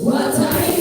What I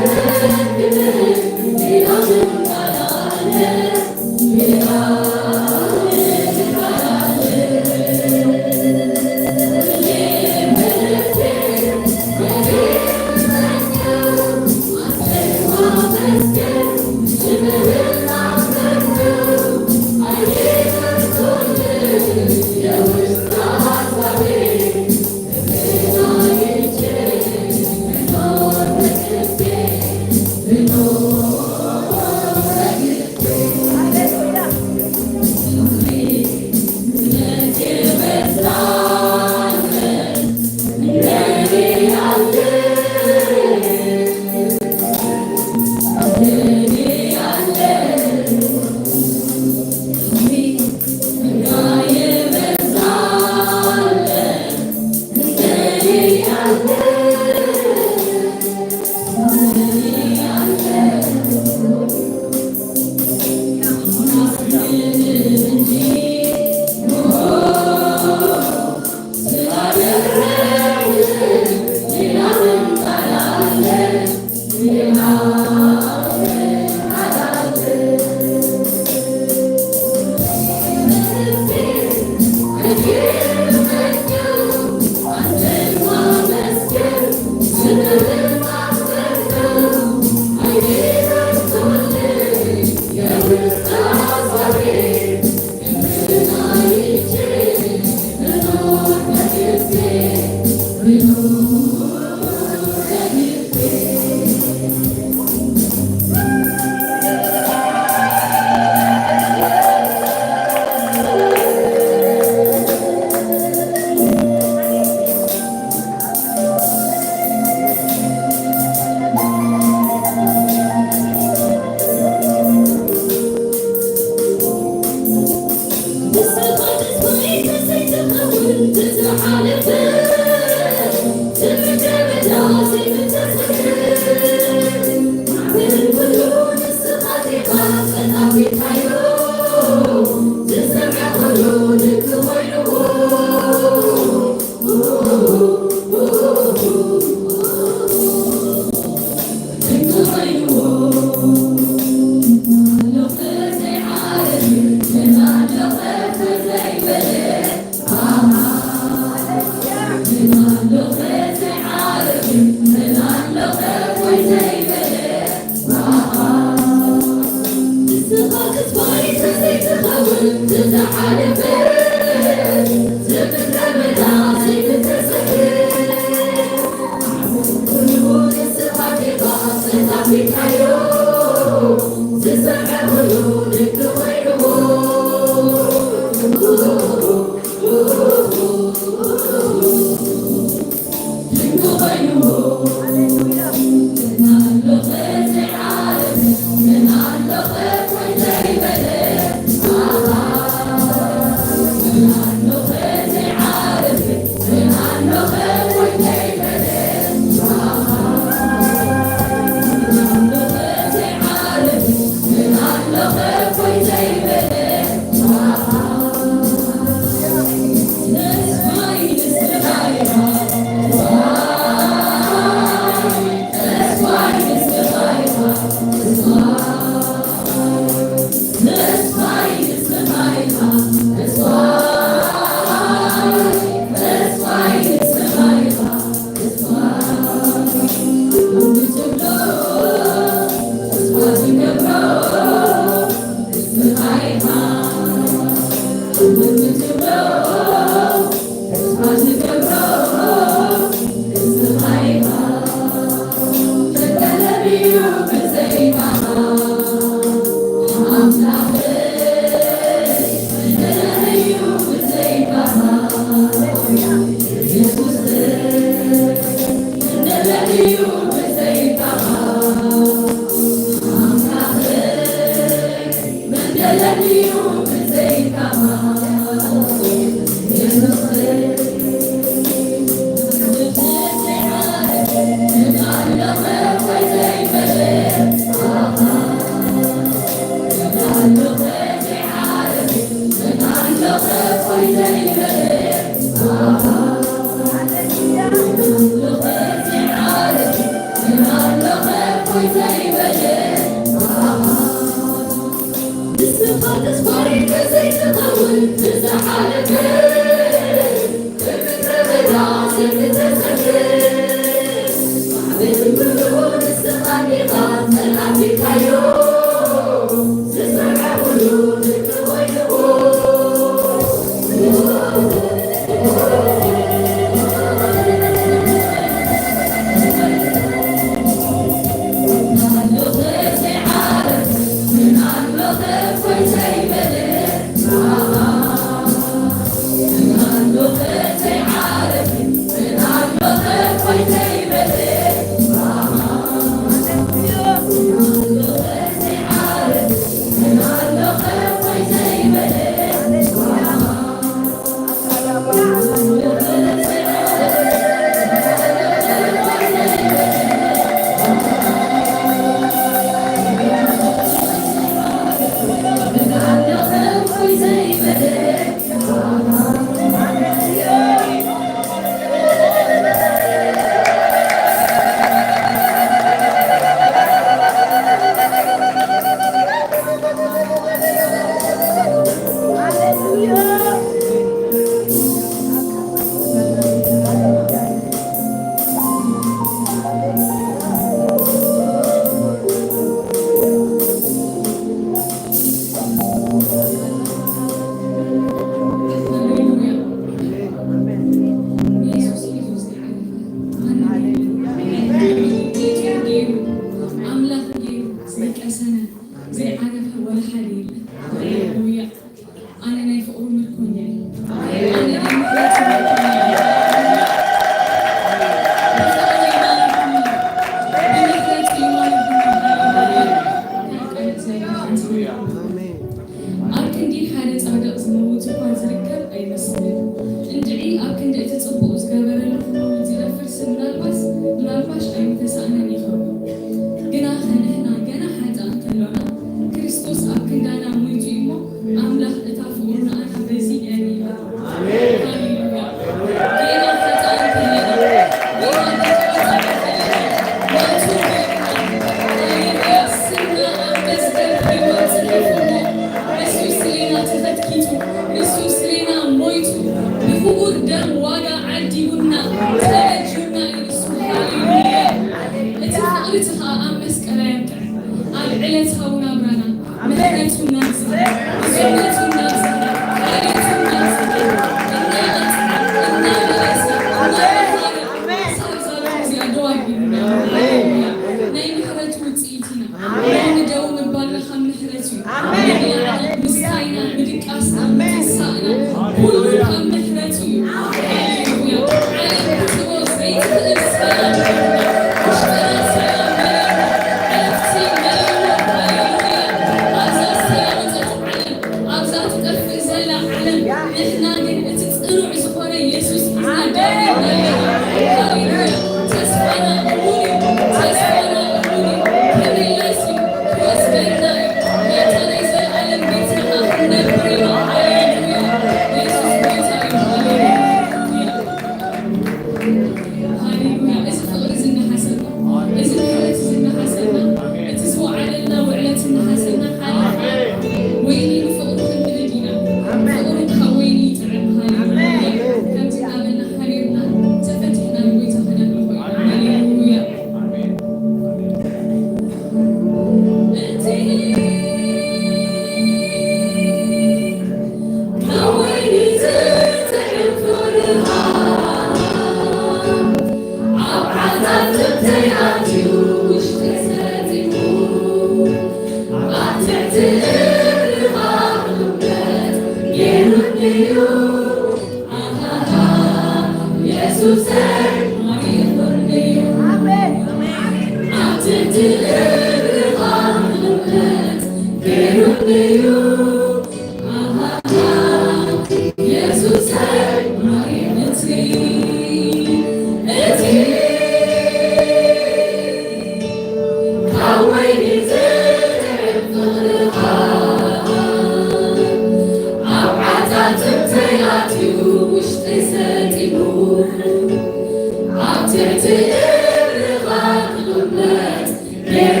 Yeah.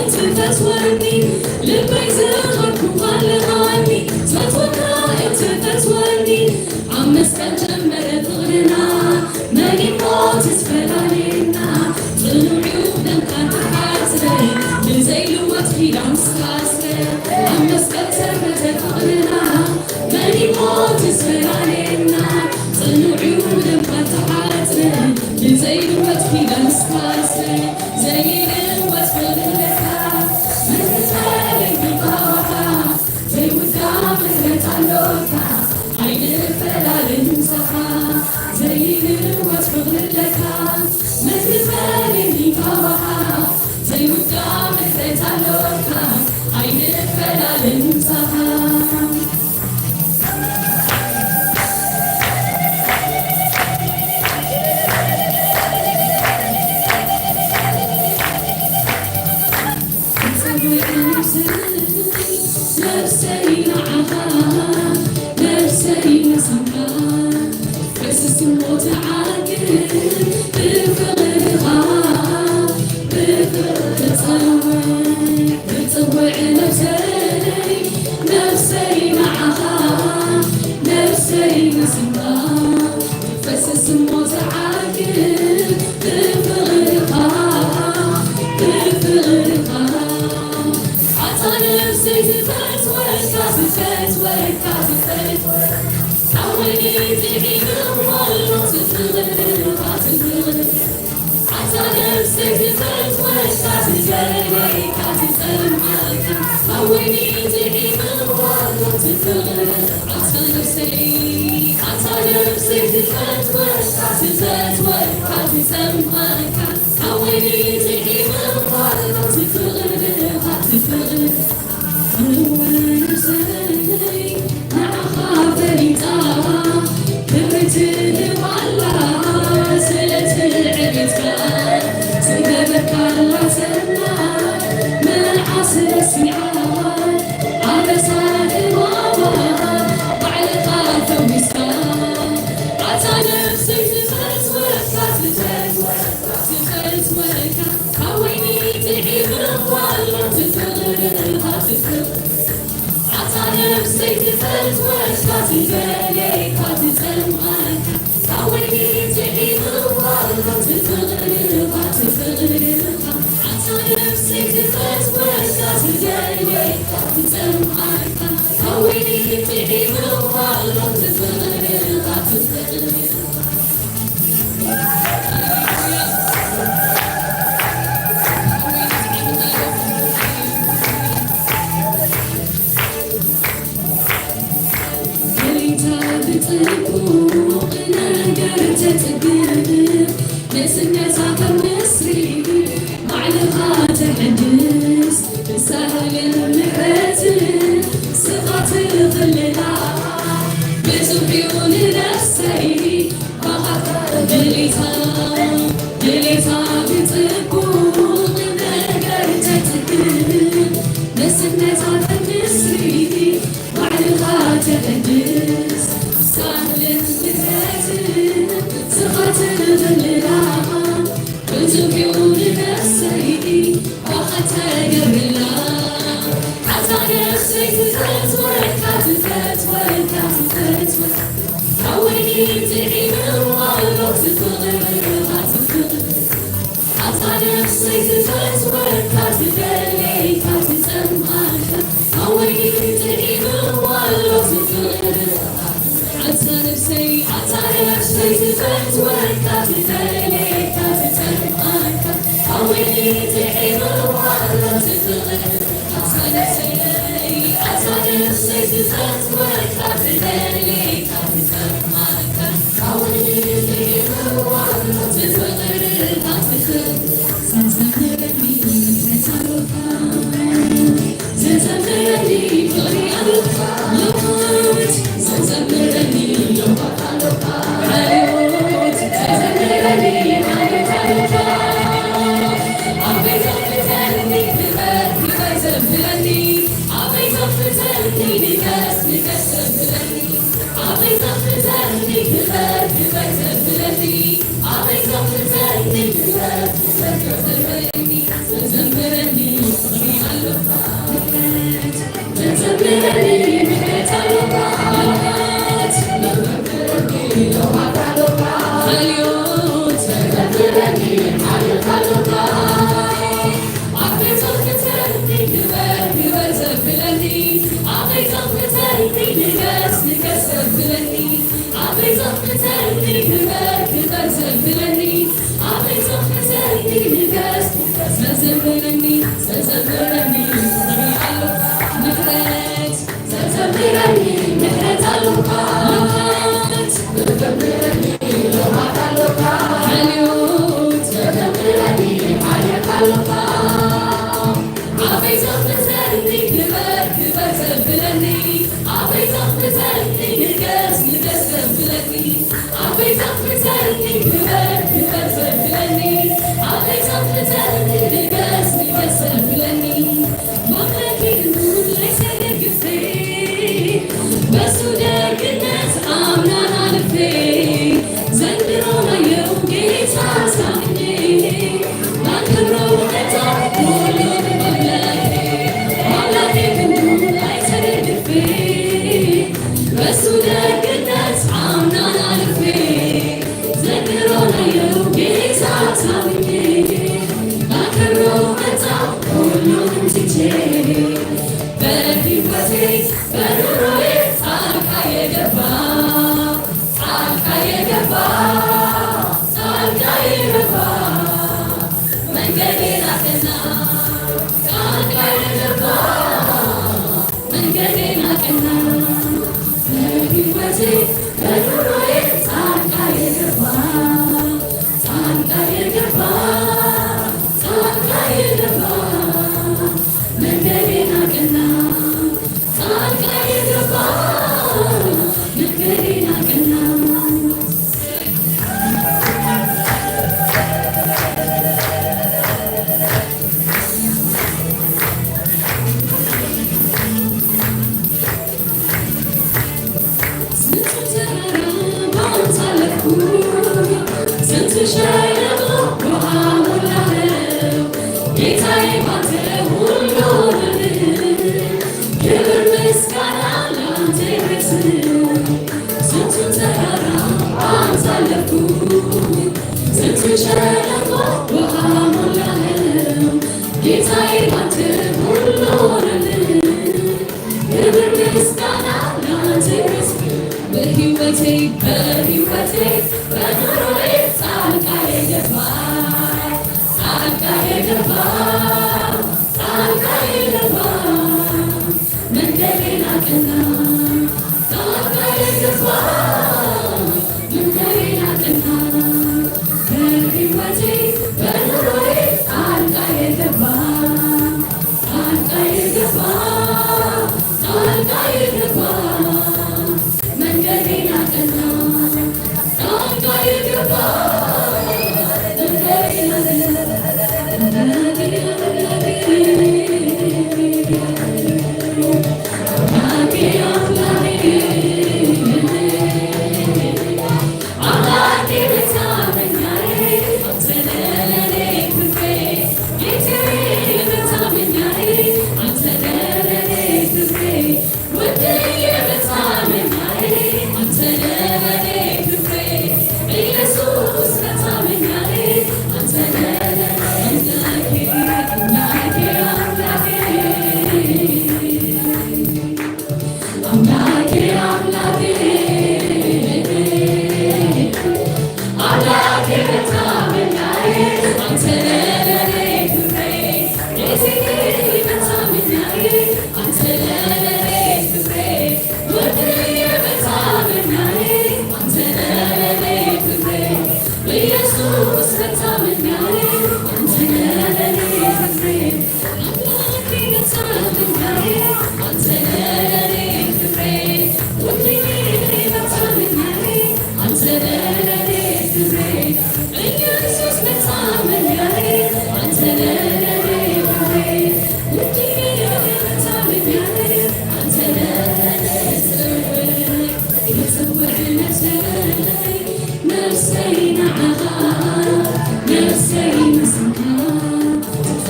تفتوني لبي زغركم علماني صوتك تفتوني عم مسكن جمرت غرنا ماني موت تفلالينا طلعوا عيوبنا كانت حاسرة من زي الوقت في دعم سكاسرة عم مسكن جمرت غرنا ماني موت تفلالينا طلعوا عيوبنا كانت حاسرة من زي الوقت في دعم سكاسرة زي الوقت في غرنا عين الفلال انسخى زي الوصف غلتها مثل بالي كوها زي وقام خيط علوكا عين الفلال انسخى نفسي معها نفسي مسمى بس الموت عاقل بفغرها بتطوع نفسي معها نفسي مسمى بس الموت عاقل بفغرها نفسي تتوكا حولي تعيد الظل تفغر حتى نفسي تتوكا حولي تعيد الظل تفغر حتى نفسي تتوكا حولي تعيد الظل تفغر روان سني مع خافري تارا كبرت الوعلا سلت العبتان سيدك الله سنة من عصر السعاد عبسان الوابا وعلى قاف ومسكان عطى نفسي تفتوكا حويني تعيب الظل تفغرها عطى نفسي تفتوكا حويني تعيب الظل تفغرها عطى نفسي تفتوكا حويني تعيب الظل تفغرها بتبوق نقرت تقلب نسنتها كمصري معلقة تحدث بسهل المحتل صفات ظلها بتبيون نفسي وخطر دليتها بتبوق نقرت تقلب نسنتها كمصري معلقة تحدث سهل المحتل صفات ظلها بتبيون نفسي وخطر عطى نفسي تفتوكا حولي تعيب الظل تفغرها عطى نفسي تفتوكا حولي تعيب الظل تفغرها عطى نفسي تفتوكا حولي تعيب الظل تفغرها عطى نفسي تفتوكا حولي تعيب الظل تفغرها زمزمني زمزمني طريق الوقت زمزمني حيوت زمزمني عبيت فتني كيف زمزمني عبيت فتني لكاس زمزمني عبيت فتني كيف زمزمني عبيت فتني كيف زمزمني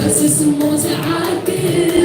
This is more to I give.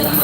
Tell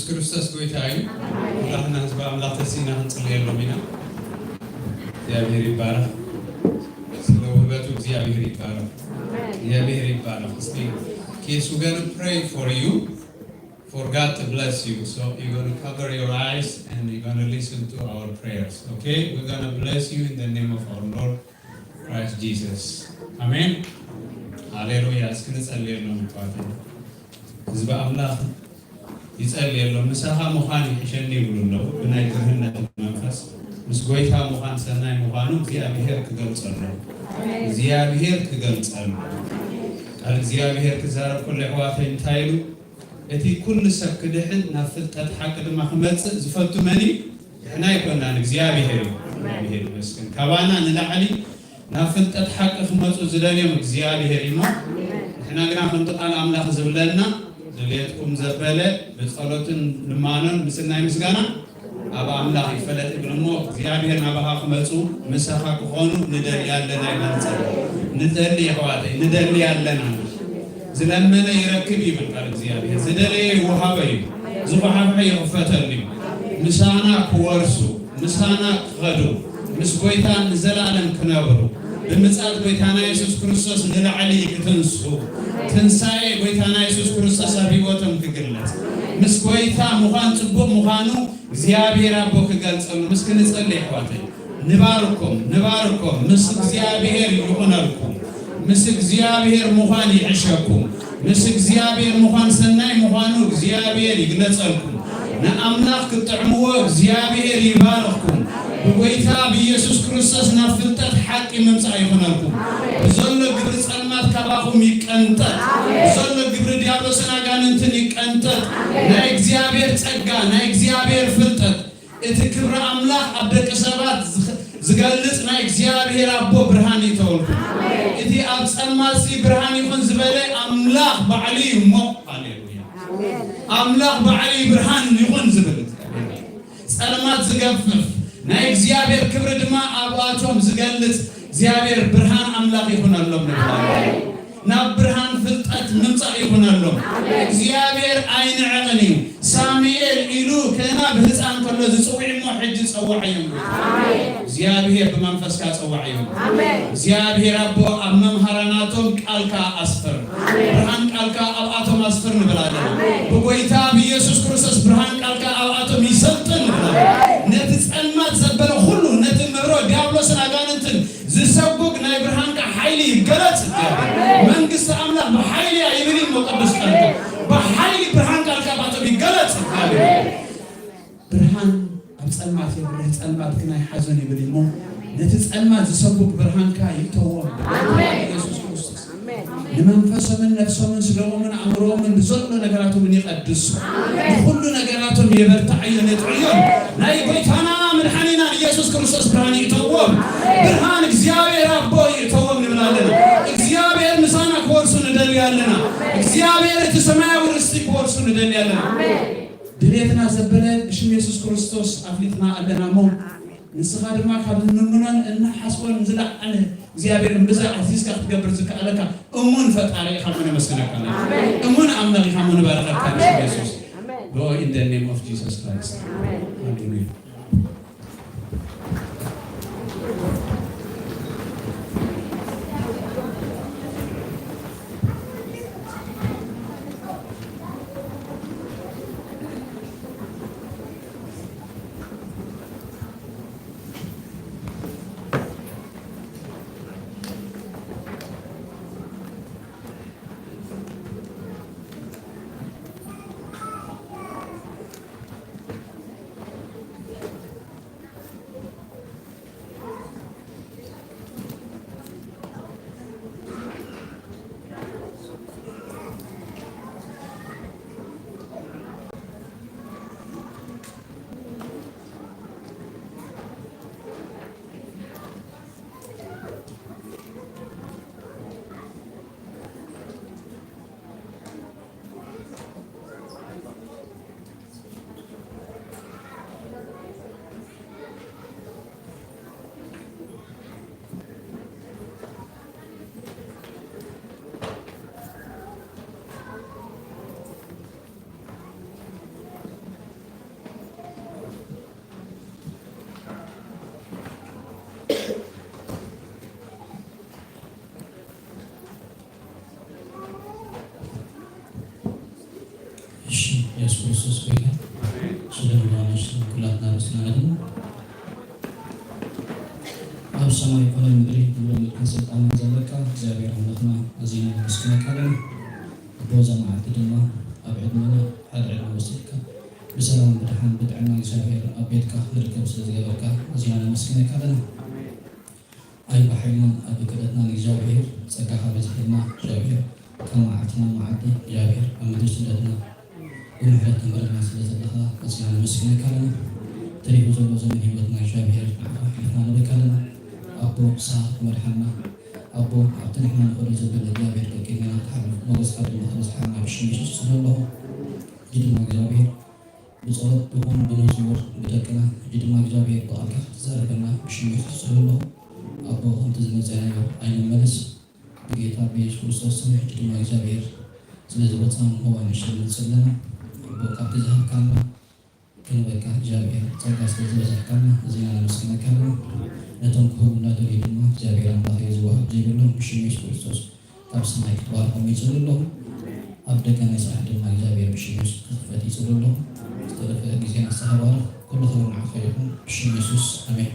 ክርስቶስ ጎይታዩ አላህና ህዝብ አምላክ ተሲና እንጽልይ ያለው ሚና እግዚአብሔር ይባረክ። ስለ ውበቱ እግዚአብሔር ይባረክ። እግዚአብሔር ይባረክ። እስቲ kids, we're going to pray for you, for God to bless you. So you're going to cover your eyes and you're going to listen to our prayers. Okay? We're going to bless you in the name of our Lord Christ Jesus. Amen. Hallelujah. እስኪ እንጸልያለን እንኳን ህዝበ አምላክ ይጸልያለን ምሳኻ ሙኻን ይሸኒ ብሉለው ብናይ ክህነት መንፈስ ምስ ጎይታ ሙኻን ሰናይ ሙኻኑ እግዚአብሔር ክገልጸሉ እግዚአብሔር ክገልጸሉ ቃል እግዚአብሔር ክዛረብ ኩሉ ሕዋተይ እንታይሉ እቲ ኩሉ ሰብ ክድሕን ናብ ፍልጠት ሓቂ ድማ ክመጽእ ዝፈቱ መኒ ንሕና ይኮናን እግዚአብሔር ይመስገን ካባና ንላዕሊ ናብ ፍልጠት ሓቂ ክመጹ ዝደልዮም እግዚአብሔር እሞ ንሕና ግና ከምቲ ቃል ኣምላኽ ዝብለና ድሌትኩም ዘበለ ብጸሎትን ልማኖን ምስናይ ምስጋና ኣብ ኣምላኽ ይፈለጥ ይብልሞ እግዚአብሔር ናባኻ ክመጹ ምሳኻ ክኾኑ ንደሊ ኣለና ይመንጸል ንደሊ ሕዋተይ ንደሊ ኣለና ዝለመነ ይረክብ ይብል ቃል እግዚአብሔር ዝደለየ ይወሃበ እዩ ዝኸሓብሐ ይኽፈተሉ እዩ ምሳና ክወርሱ ምሳና ክኸዱ ምስ ጎይታ ንዘላለም ክነብሩ ብምጽአት ጎይታና ኢየሱስ ክርስቶስ ንላዕሊ ክትንሱ ትንሳኤ ጎይታና ኢየሱስ ክርስቶስ ኣብ ሕይወቶም ክግለጽ ምስ ጎይታ ምዃን ጽቡቕ ምዃኑ እግዚአብሔር ኣቦ ክገልጸሉ ምስኪ ንጸልይ ሕዋተይ ንባርኮም ምስ እግዚአብሔር ይኹነልኩም ምስ እግዚአብሔር ምዃን ይዕሸኩም ምስ እግዚአብሔር ምዃን ሰናይ ምዃኑ እግዚአብሔር ይግለጸልኩም ንኣምላኽ ክትጥዕምዎ እግዚአብሔር ይባርኽኩም ብጎይታ ብኢየሱስ ክርስቶስ ናብ ፍልጠት ሓቂ ምምጻእ ይኹነልኩም ዘሎ ግብሪ ጸልማት ካባኹም ይቀንጠጥ ዘሎ ግብሪ ዲያብሎስን ኣጋንንትን ይቀንጠጥ ናይ እግዚአብሔር ጸጋ ናይ እግዚአብሔር ፍልጠት እቲ ክብሪ ኣምላኽ ኣብ ደቂ ሰባት ዝገልጽ ናይ እግዚአብሔር ኣቦ ብርሃን ይተወልኩም እቲ ኣብ ጸልማት ብርሃን ይኹን ዝበለ ኣምላኽ ባዕሉ እሞ ሃሌሉያ ኣምላኽ ባዕሉ ብርሃን ይኹን ዝብል ጸልማት ዝገፍፍ ናይ እግዚአብሔር ክብሪ ድማ ኣባቶም ዝገልጽ እግዚአብሔር ብርሃን ኣምላኽ ይኹነሎም ናብ ብርሃን ፍልጠት ምምጻእ ይኹነሎም እግዚአብሔር ኣይንዕቕን እዩ ሳሙኤል ኢሉ ከና ብህፃን ከሎ ዝጽውዕ እሞ ሕጂ ጸዋዕዮም እግዚአብሔር ብመንፈስካ ጸዋዕዮም እግዚአብሔር ኣቦ ኣብ መምሃራናቶም ቃልካ ኣስፍር ብርሃን ቃልካ ኣብ ኣቶም ኣስፍር ንብላለን ብጎይታ ብኢየሱስ ክርስቶስ ብርሃን ቃልካ ኣብ ኣቶም ይሰልጥን ነቲ ጸልማት ዘበለ ሁሉ ነቲ ምብሮ ዲያብሎስን ኣጋንንትን ዝሰጉግ ናይ ብርሃንካ ሓይሊ ይገለጽ መንግስቲ ኣምላኽ ብሓይሊ ይብል እሞ ቅዱስ ቃልካ ብሓይሊ ብርሃን ቃልካ ባቶም ይገለጽ ብርሃን ኣብ ጸልማት የብርህ ጸልማት ክናይ ሓዘን ይብል እሞ ነቲ ጸልማት ዝሰጉግ ብርሃንካ ይተዎም ኢየሱስ ክርስቶስ ንመንፈሶምን ነፍሶምን ስጋኦምን ኣእምሮኦምን ብዘሎ ነገራቶምን ይቐድሱ ንኩሉ ነገራቶም የበርታዕዮን የጥዕዮም ናይ ጎይታና መድሓኒና ኢየሱስ ክርስቶስ ብርሃን ይተዎም ብርሃን እግዚአብሔር ኣቦ ይተዎም ንብላለን እግዚአብሔር ምሳና ክወርሱ ንደሊ ኣለና እግዚአብሔር እቲ ሰማያዊ ርስቲ ክወርሱ ንደሊ ኣለና ድሌትና ዘበለ ብሽም ኢየሱስ ክርስቶስ ኣፍሊጥና ኣለና ሞ ንስኻ ድማ ካብ ንምኖን እናሓስቦን ዝለዓለ እግዚአብሔር እምብዛ ኣዚዝካ ክትገብር ዝከኣለካ እሙን ፈጣሪ ኢኻ ሞ ነመስግነካ እሙን ኣምላኽ ኢኻ ሞ ንባረኸካ ብሽም ኢየሱስ Go in the name of Jesus Christ. Hallelujah. ኢየሱስ ክርስቶስ ጌታ ስለሆነች ኩላትና ስለሆነ ኣብ ሰማይ ኮነ ምድሪ ብሎ ምልክን ስልጣን ዘለካ እግዚአብሔር አምላክና ኣዝና መስክነካለን ቦዛ ማዓልቲ ድማ ኣብ ዕድመና ሓደ ዕድመ ወሲድካ ብሰላም ብድሓን ብጥዕና እግዚአብሔር ኣብ ቤትካ ዝርከብ ስለዝገበርካ ኣዝና መስክነካለን ኣይ በሓይልናን ኣብ ክእለትናን እግዚአብሔር ፀጋኻ በዝሕልና እግዚአብሔር ካብ መዓልትና መዓልቲ እግዚአብሔር ኣብ ምድሪ ስለትና ብምሕረት ተመረና ስለዘለኻ ኣዝና መስክነካለን ትሪፉ ዘሎ ዘመን ሂወትና እግዚአብሔር ሓሊፍና ንበካለና አቦ ሰዓት መድሓና አቦ ኣብቲ ንሕና ንኽእሎ ዘበለ እግዚአብሔር ደቂና ተሓልፍ ሞገስካ ድማ ክበዝሓና ብሽም ኢየሱስ ስለለኹ እዚ ድማ እግዚአብሔር ብፀሎት ብኹን ብመዝሙር ብደቅና እዚ ድማ እግዚአብሔር ብቃልካ ክትዛረበና ብሽም ኢየሱስ ስለለኹ አቦ ከምቲ ዝመፀናዮ ኣይንመለስ ብጌታ ብኢየሱስ ክርስቶስ ስም ሕጂ ድማ እግዚአብሔር ስለዝወፃን እዋን ንሽልምፅ ኣለና አቦ ካብቲ ዝሃብካና ክንበካ እግዚአብሔር ፀጋ ስለዝበዛሕካና እዚና ነመስግነካለና ነቶም ክህቡና ደልዩ ድማ እግዚአብሔር ኣምላኽ ዝዋሃብ ዘይብሎም ብሽም ኢየሱስ ክርስቶስ ካብ ሰማይ ክትባርኾም ይፅሉ ኣለኹ ኣብ ደገ ናይ ስራሕ ድማ እግዚአብሔር ብሽም ኢየሱስ ክኽፈት ይፅሉ ኣለኹ ዝተረፈ ግዜና ዝተሃባርኽ ኩሉ ክብሪ ንዓኻ ይኹን ብሽም ኢየሱስ ኣሜን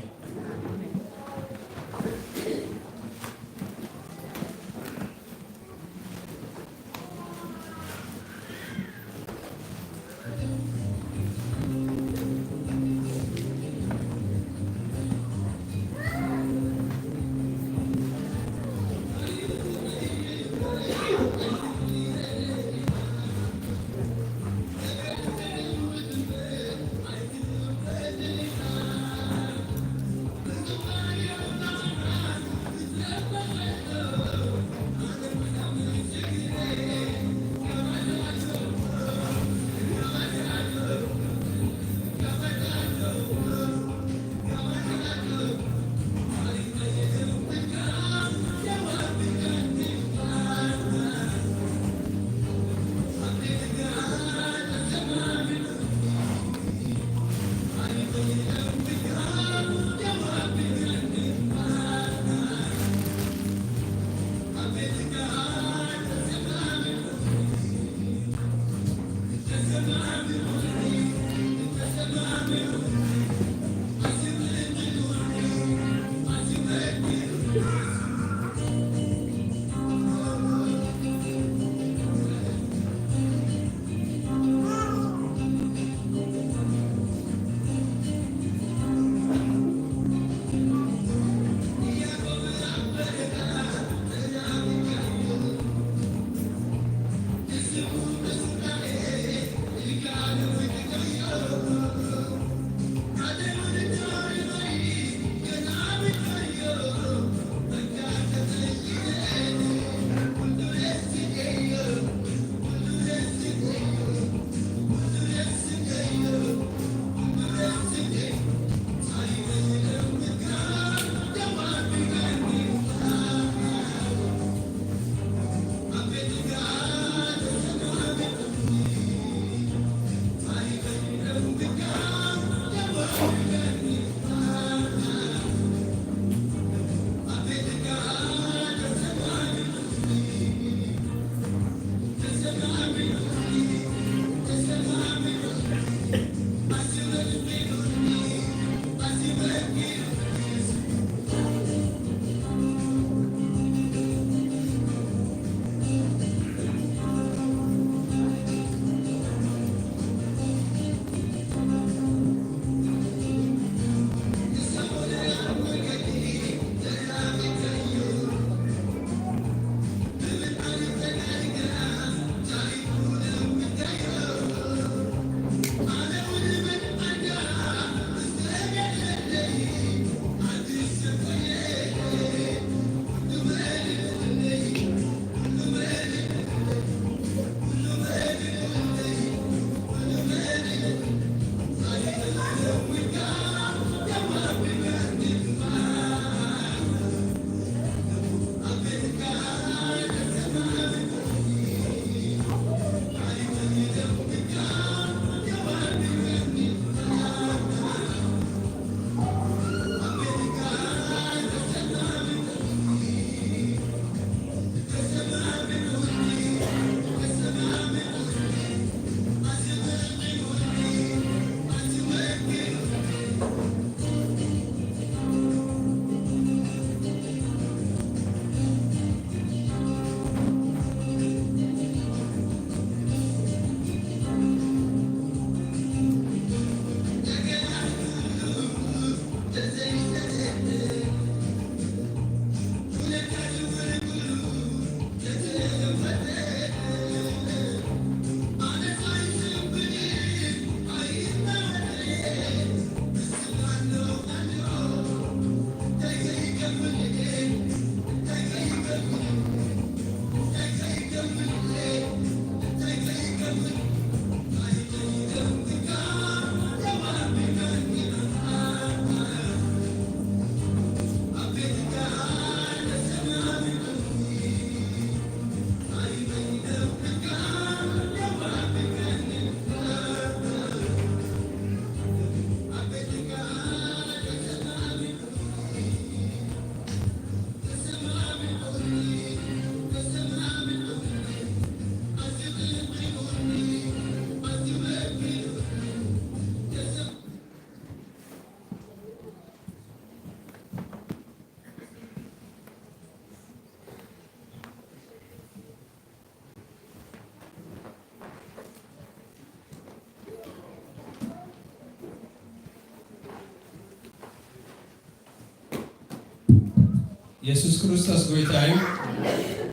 ኢየሱስ ክርስቶስ ጎይታ እዩ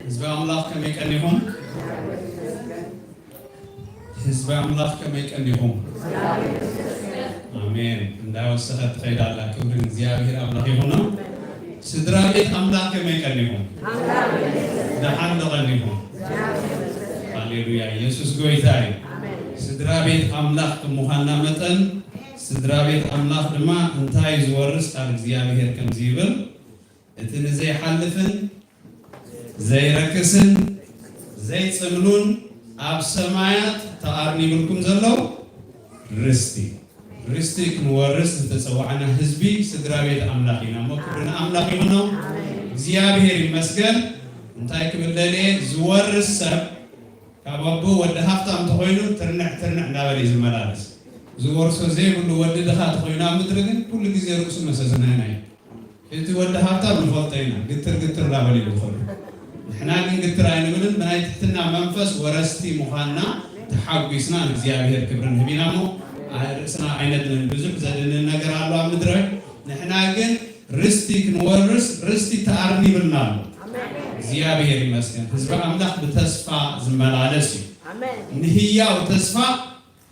ህዝበ አምላክ ከመይ ቀኒሆም ህዝበ አምላክ ከመይ ቀኒሆም አሜን እንዳወሰኸት ትኸይዳላ ክብር እግዚአብሔር አምላክ ይሁን ስድራ ቤት አምላክ ከመይ ቀኒሆም ደሓን ቀኒሆም ሃሌሉያ ኢየሱስ ጎይታ እዩ ስድራ ቤት አምላክ ከመዃንና መጠን ስድራ ቤት አምላክ ድማ እንታይ ዝወርስ ቃል እግዚአብሔር ከምዚ ይብል እቲ ንዘይሓልፍን ዘይረክስን ዘይፅምሉን ኣብ ሰማያት ተኣርኒ ይብልኩም ዘለው ርስቲ ክንወርስ ዝተፀዋዕና ህዝቢ ስድራ ቤት ኣምላኽ ኢና እሞ ክብርና ኣምላኽ ይሁኖ እግዚአብሔር ይመስገን እንታይ ክብል ደልየ ዝወርስ ሰብ ካብ ኣቦ ወዲ ሃፍታም ተኮይኑ ትርንዕ እንዳበለ ዝመላለስ ዝወርሶ ዘይብሉ ወዲ ድኻ ተኮይኑ ኣብ ምድሪ ግን ኩሉ ግዜ ርእሱ መሰዝናና እዩ እቲ ወዲ ሃብታም ንፈልጦ ኢና ግትር እንዳበለ ይኸሉ ንሕና ግን ግትር ኣይንብልን ብናይ ትሕትና መንፈስ ወረስቲ ምዃንና ተሓጒስና ንእግዚአብሔር ክብሪ ንህቢና እሞ ርእስና ኣይነድልን ብዙሕ ዘድልን ነገር ኣሎ ኣብ ምድሪ ንሕና ግን ርስቲ ክንወርስ ርስቲ ተኣርኒ ይብልና ኣሎ እግዚአብሔር ይመስገን ህዝቢ ኣምላኽ ብተስፋ ዝመላለስ እዩ ንህያው ተስፋ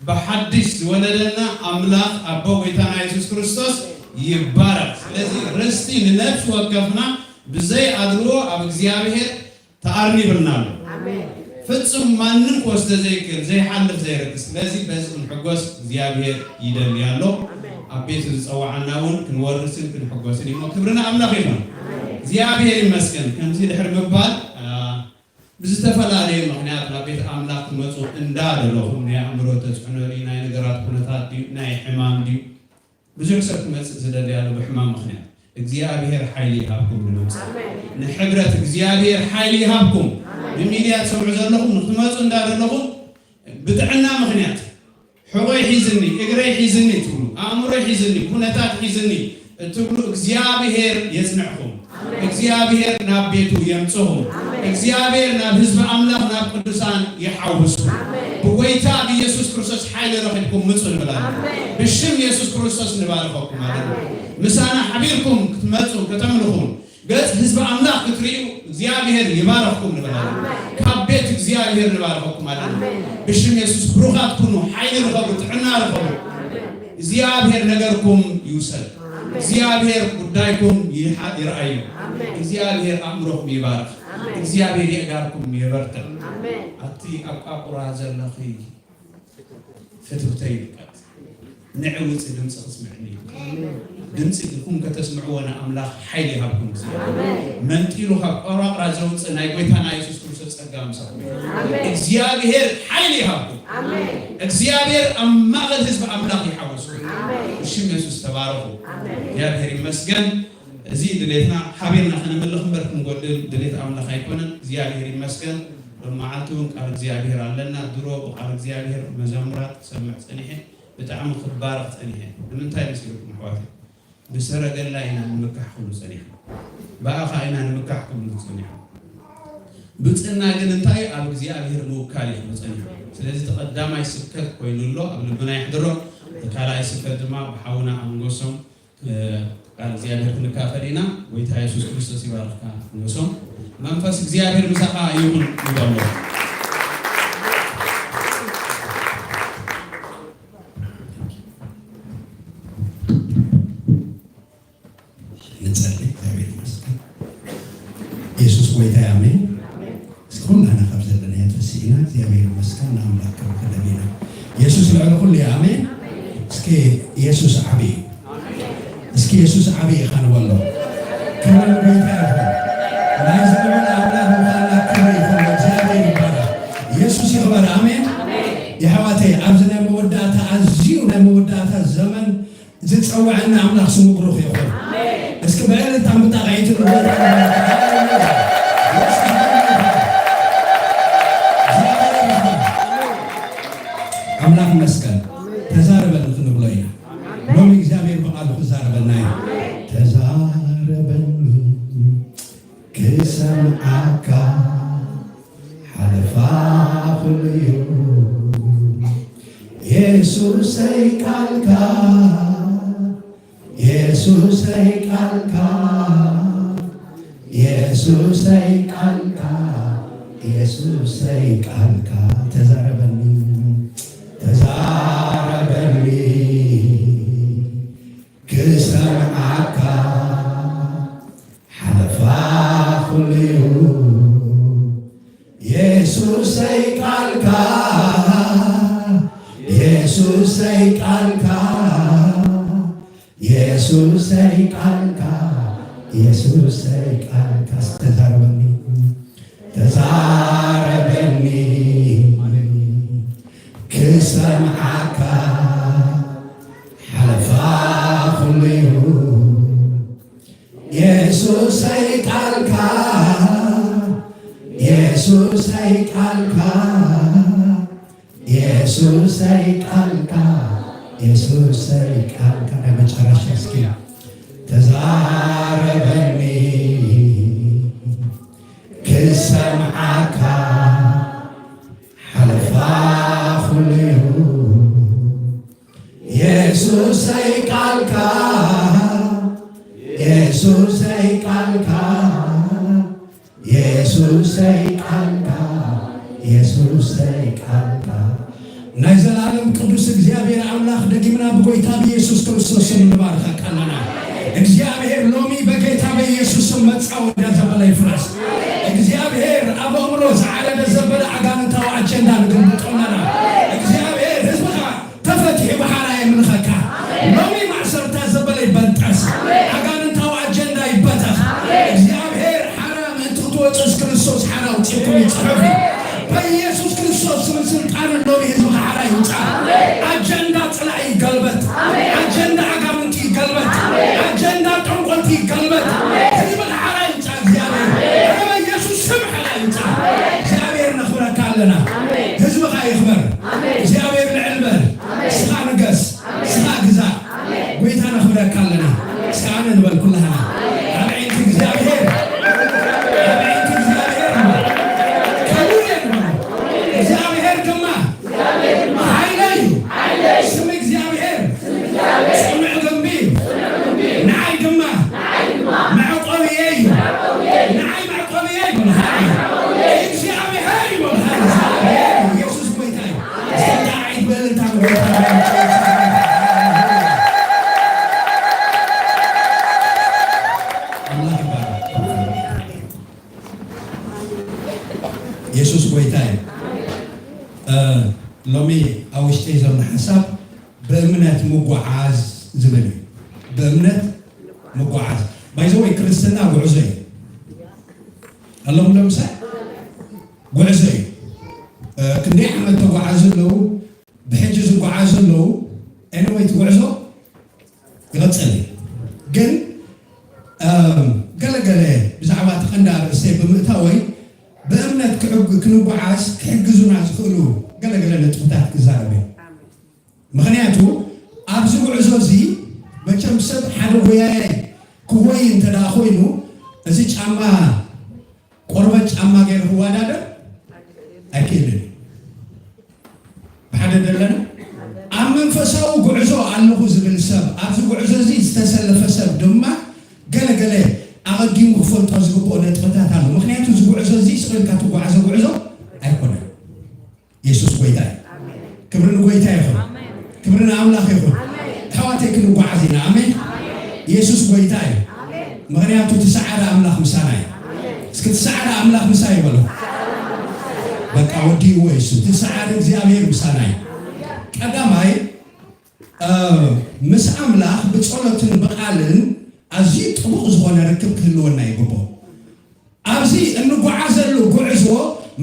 በሐዲስ ዝወለደና አምላክ አቦ ጌታና ኢየሱስ ክርስቶስ ይባረክ ስለዚህ ርስቲ ለነፍስ ወከፍና በዘይ አድሮ አብ እግዚአብሔር ተአርኒ ብልናል አሜን ፍጹም ማንንም ቆስተ ዘይክል ዘይሐልፍ ዘይረክስ ስለዚህ በዚህ ሕጎስ እግዚአብሔር ይደል ያለው አቤት ዝጸዋዕናውን ክንወርስን ክንሕጎስን ይሞ ክብርና አምላክ ይሁን እግዚአብሔር ይመስገን ከምዚ ድሕር መባል ብዝተፈላለየ ምክንያት ናብ ቤት አምላክ መፁ እንዳደለኹም ናይ አእምሮ ተፅዕኖ ናይ ነገራት ኩነታት ናይ ሕማም ድዩ ብዙሕ ሰብ ክመፅእ ዝደልያ ያለው ብሕማም ምክንያት እግዚአብሔር ሓይሊ ይሃብኩም ንሕብረት እግዚአብሔር ሓይሊ ይሃብኩም ብሚድያ ትሰምዑ ዘለኹም ንክትመፁ እንዳደለኹም ብጥዕና ምክንያት ሕቆይ ሒዝኒ እግረይ ሒዝኒ ትብሉ አእምሮይ ሒዝኒ ኩነታት ሒዝኒ እትብሉ እግዚአብሔር የጽንዕኩም እግዚአብሔር ናብ ቤቱ የምጽሁም እግዚአብሔር ናብ ህዝብ አምላክ ናብ ቅዱሳን ይሐውሱ በወይታ በኢየሱስ ክርስቶስ ኃይል ረክብኩም ምጽን ብላል በሽም ኢየሱስ ክርስቶስ ንባረከኩም ማለት ምሳና ሐቢርኩም ክትመጹ ከተምልኹም ገጽ ህዝብ አምላክ ክትሪኡ እግዚአብሔር ይባረክኩም ብላል ካብቤት እግዚአብሔር ንባረከኩም ማለት በሽም ኢየሱስ ብሩኻት ኩኑ ኃይል ረክቡ ጥዕና ረክቡ እግዚአብሔር ነገርኩም ይውሰድ እግዚአብሔር ጉዳይኩም ይርአዩ እግዚአብሔር አእምሮኩም ይባርክ እግዚአብሔር ይጋርኩም ይበርታ አሜን አቲ አቋቁራ ዘለኺ ፍትውተይ ይቀጥ ንዕውጽ ድምጽ ተስምዕኒ ድምጽ ልኩም ከተስምዑና አምላክ ኃይል ይሃብኩም አሜን መንጢሉ አቋቁራ ዘውጽ ናይ ጎይታና ኢየሱስ ክርስቶስ ጸጋም ሰው እግዚአብሔር ኃይል ይሃብኩም አሜን እግዚአብሔር አማገል ህዝብ አምላክ ይሐወሱ አሜን እሺ ኢየሱስ ተባረኩ እግዚአብሔር ይመስገን እዚህ ድሌትና ሐቢርና ከነመለኹ በርኩም ጎድል ድሌት አምላክ አይኮነን እግዚአብሔር ይመስገን በማዓልቱን ቃል እግዚአብሔር አለና ድሮ ቃል እግዚአብሔር መዘምራት ሰምዕ ጸኒሄ በጣም ክባር ጸኒሄ ምንታይ መስልኩም አሕዋት በሰረገላ ኢና ንመካሕ ኩሉ ጸኒሄ ባኣኻ ኢና ንመካሕ ኩሉ ጸኒሄ ብጽና ግን እንታይ ኣብ እግዚአብሔር ንውካል እዩ ጸኒሄ ስለዚህ ተቀዳማይ ስብከት ኮይኑሎ ኣብ ልብና ይሕድሮ ተካላይ ስብከት ድማ ብሓውና አንጎሶም ቃል እግዚአብሔር ንካፈሪና ወይታ ኢየሱስ ክርስቶስ ይባርካ ንሶም መንፈስ እግዚአብሔር ምሳኻ ይሁን ይባሉ ንጸልይ እግዚአብሔር ይመስገን ኢየሱስ ወይታ አሜን እስኩና ነኸብ ዘለና የተሲና እግዚአብሔር ይመስገን አምላክ ከለቢና ኢየሱስ ለሁሉ አሜን እስኪ ኢየሱስ አቢ እስኪ ኢየሱስ አቢ ኻን ወሎ ከመን ቤታ ላዝም አምላክ ወላሂ ከመይ እግዚአብሔር ይባረክ ኢየሱስ ይክበር አሜን የሐዋቴ አብዝና መወዳታ አዚው ለመወዳታ ዘመን ዝጸዋዕና አምላክ ስሙ ብሩክ ይሁን አሜን እስኪ በእለት አምጣ ጋይት አምላክ መስቀል ተዛረበን ንብሎያ ሎሚ እግዚአብሔር በቃሉ ተዛረበና ተዛረበን ከሰምዓካ ሐለፋ ሁሉ ኢየሱስ ቃልካ ኢየሱስ ቃልካ ኢየሱሰይ ቃልካ ተዛረበኒ ክሰምዓካ ሓለፋ ኩልዩ ኢየሱሰይ ቃልካ ኢየሱሰይ ቃልካ ኢየሱሰይ ቃልካ ኢየሱሰይ ቃልካ ተዛረበኒ ተዛረበኒ ክሰምዓካ ሓለፋ ኩልዩ ኢየሱሰይ ቃልካ ኢየሱሰይ ቃልካ ኢየሱሰይ ቃልካ ኢየሱሰይ ቃልካ ለመጨረሻ እስኪ ተዛረበኒ ክሰምዓካ ሓለፋ ኩልዩ ኢየሱሰይ ቃልካ ኢየሱሰይ ቃልካ ኢየሱሰይ ቃልካ ኢየሱሰይ ቃልካ ናይ ዘላለም ቅዱስ እግዚአብሔር አምላክ ደግምና በጎይታ በኢየሱስ ክርስቶስ ስም እንባርካለና እግዚአብሔር ሎሚ በጌታ በኢየሱስ ስም መጻው እንደዘበለ ይፍረስ እግዚአብሔር አበምሮ ዘዓለደ ዘበለ አጋንንታው አጀንዳ ንግንጦና እግዚአብሔር ህዝብካ ተፈትሒ ባህራ የምንኸካ ሎሚ ማሰርታ ዘበለ ይበንጠስ አጋንንታው አጀንዳ ይበተኽ እግዚአብሔር ሐራም እንትወጥስ ክርስቶስ ሐራው ጽቁ ይጽፈፍ በኢየሱስ ክርስቶስ ስም ስልጣን ሎሚ ህዝብካ ሐራ ይውጣ አጀንዳ ጥላይ ይገልበት አጀንዳ አጋንንት ይገልበት አጀንዳ ጠንቆልት ይገልበት ህዝብካ ሐራ ይውጣ እግዚአብሔር በኢየሱስ ስም ሐራ ይውጣ እግዚአብሔር ነኽብረካለና ህዝብካ ይኽበር እግዚአብሔር ልዕልበል ስኻ ንገስ ስኻ ግዛ ጎይታ ነኽብረካለና ስኻነ ንበል ኩልሃና አብዒንቲ እግዚአብሔር አብዒንቲ እግዚአብሔር እግዚአብሔር ድማ ኃይለዩ ስም እግዚአብሔር ጽኑዕ ግንቢ ንዓይ ድማ መዕቆብየ እዩ ንዓይ መዕቆብየ ይበልሃል እግዚአብሔር ይበልሃል ኢየሱስ ጎይታ እዩ ስዳዓይ በልታ ጎይታ ኢየሱስ ጎይታ እዩ ሎሚ አውሽቴ ዘምና ሐሳብ በእምነት መጓዓዝ ዝብል በእምነት መጓዓዝ ባይዘው ክርስትና ጉዕዞ እዩ አለሙ ለምሳሌ ጉዕዞ እዩ ክንደይ ዓመት ተጓዓዙ ኣለው ብሕጂ ዝጓዓዙ ኣለው ኤኒዌይ ጉዕዞ ይቐፅል ግን ገለገለ ብዛዕባ ተቐንዳ ርእሰይ ብምእታወይ በእምነት ክንጓዓዝ ክሕግዙና ዝኽእሉ ገለገለ ነጥብታት ክዛረበ ምክንያቱ ኣብዚ ጉዕዞ እዚ መቸም ሰብ ሓደ ጎያይ ክጎይ እንተዳ ኮይኑ እዚ ጫማ ቆርበት ጫማ ገይሩ ክወዳደር ኣይክእልን ብሓደ ደለና ኣብ መንፈሳዊ ጉዕዞ ኣለኹ ዝብል ሰብ ኣብዚ ጉዕዞ እዚ ዝተሰለፈ ሰብ ድማ ገለገለ ኣቐዲሙ ክፈልጦ ዝግብኦ ነጥብታት ኣሎ ምክንያቱ እዚ ጉዕዞ እዚ ስቕልካ ትጓዓዞ ጉዕዞ ኣይኮነን ኢየሱስ ጎይታ እዩ ክብሪ ንጎይታ ይኹን ክብሪ ንኣምላኽ ይኹን ኣሕዋተይ ክንጓዓዝ ኢና ኣሜን ኢየሱስ ጎይታ እዩ ምክንያቱ ትሰዓረ ኣምላኽ ምሳና እዩ እስኪ ትሰዓረ ኣምላኽ ምሳ ይበሎ በቃ ወዲእዎ የሱ ትሰዓረ እግዚአብሔር ምሳና እዩ ቀዳማይ ምስ ኣምላኽ ብጸሎትን ብቃልን ኣዝዩ ጥቡቕ ዝኾነ ርክብ ክህልወና ይግቦ ኣብዚ እንጓዓዘሉ ጉዕዞ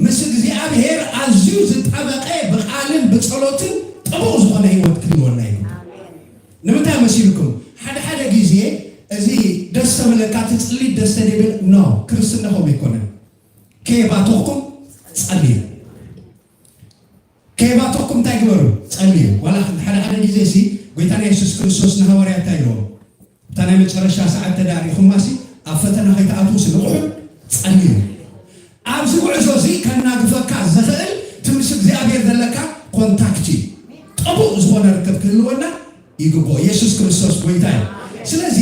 ምስ እግዚአብሔር ኣዝዩ ዝጠበቀ ብቃልን ብጸሎትን ጥቡቕ ዝኾነ ህይወት ክህልወና ይግቦ ንምንታይ መሲልኩም ሓደ ግዜ እዚ ደስ ተብለካ ትጽሊ ደስ ተደብል ኖ ክርስትናኹም ይኮነን ከይባተኩም ጸልዩ ከይባተኩም እንታይ ግበሩ ጸልዩ ዋላ ሓደ ግዜ ሲ ጎይታና ኢየሱስ ክርስቶስ ንሐዋርያት ኢሎም እታ ናይ መጨረሻ ሰዓት ተዳሪኹም ማሲ ኣብ ፈተና ከይተኣትዉ ስንቑሑ ጸልዩ ኣብዚ ጉዕዞ እዚ ከናግፈካ ዝኽእል ትምስ እግዚአብሔር ዘለካ ኮንታክት ጥቡቕ ዝኾነ ርክብ ክህልወና ይግቦ ኢየሱስ ክርስቶስ ጎይታ እዩ ስለዚ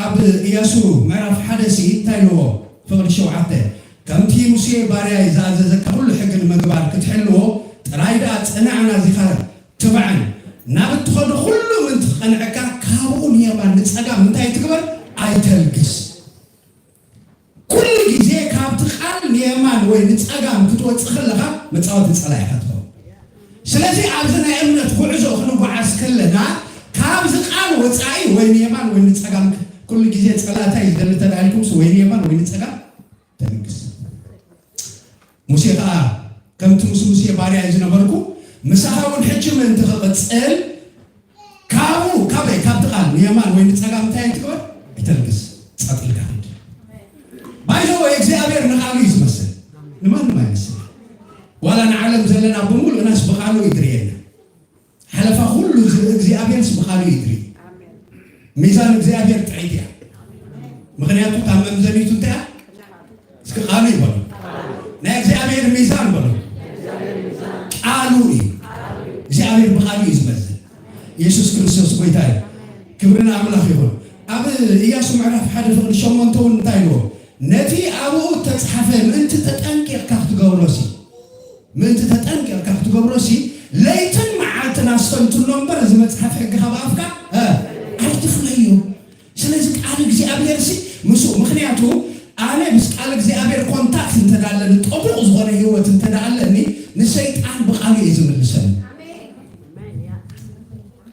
ኣብ ኢያሱ ምዕራፍ 1 እንታይ ኢልዎ ፍቕዲ 7 ከምቲ ሙሴ ባሪያ ይዛዘዘካ ሁሉ ሕግን ምግባር ክትሕልዎ ጥራይዳ ጽናዕና ዚኻረ ትብዓን ናብ እትኸዱ ኩሉ ምንቲ ኽቐንዐካ ካብኡ ንየማን ንጸጋም እንታይ ትግበር ኣይተልግስ ኩሉ ግዜ ካብቲ ቃል ንየማን ወይ ንጸጋም ክትወፅእ ከለኻ መጻወቲ ጸላኢኻ ትኸውን ስለዚ ኣብዚ ናይ እምነት ጉዕዞ ክንጓዓዝ ከለና ካብዚ ቃል ወፃኢ ወይ ንየማን ወይ ንጸጋም ኩሉ ግዜ ጸላታይ ዝደሊ ተዳልኩምስ ወይ ንየማን ወይ ንጸጋም ተልግስ ሙሴ ከዓ ከምቲ ምስ ሙሴ ባሪያ ዝነበርኩ ምሳኻ እውን ሕጂ ምእንቲ ክቕፅል ካብኡ ካበይ ካብቲ ቃል ንየማን ወይ ንጸጋም እንታይ ትግበር ኣይተልግስ ጸጥልካ ባይዞ ወይ እግዚአብሔር ንቃሉ ይዝመስል ንማንም አይመስል ዋላ ንዓለም ዘለና ብምሉእ ናስ ብቃሉ ይድርየና ሓለፋ ሁሉ እግዚአብሔር ብቃሉ ይድሪ ሚዛን እግዚአብሔር ጥዒት እያ ምክንያቱ ካብ መምዘኒቱ እንታይ እስኪ ቃሉ ይበሉ ናይ እግዚአብሔር ሚዛን በሉ ቃሉ እዩ እግዚአብሔር ብቃሉ ይዝመስል ኢየሱስ ክርስቶስ ጎይታ ክብርና አምላኽ ይሁን ኣብ ኢያሱ ምዕራፍ 1:8 እንታይ ነው ነቲ ኣብኡ ተጻሕፈ ምእንቲ ተጠንቂቕካ ክትገብሮሲ ምእንቲ ተጠንቂቕካ ክትገብሮሲ ለይትን መዓልትን ኣስተንትኖ እምበር እዚ መጽሓፍ ሕጊ ካብ ኣፍካ ኣይትፍለዩ ስለዚ ቃል እግዚኣብሔር ሲ ምስኡ ምክንያቱ ኣነ ምስ ቃል እግዚኣብሔር ኮንታክት እንተዳለኒ ጥቡቕ ዝኾነ ህይወት እንተዳለኒ ንሰይጣን ብቃሉ እዩ ዝምልሰኒ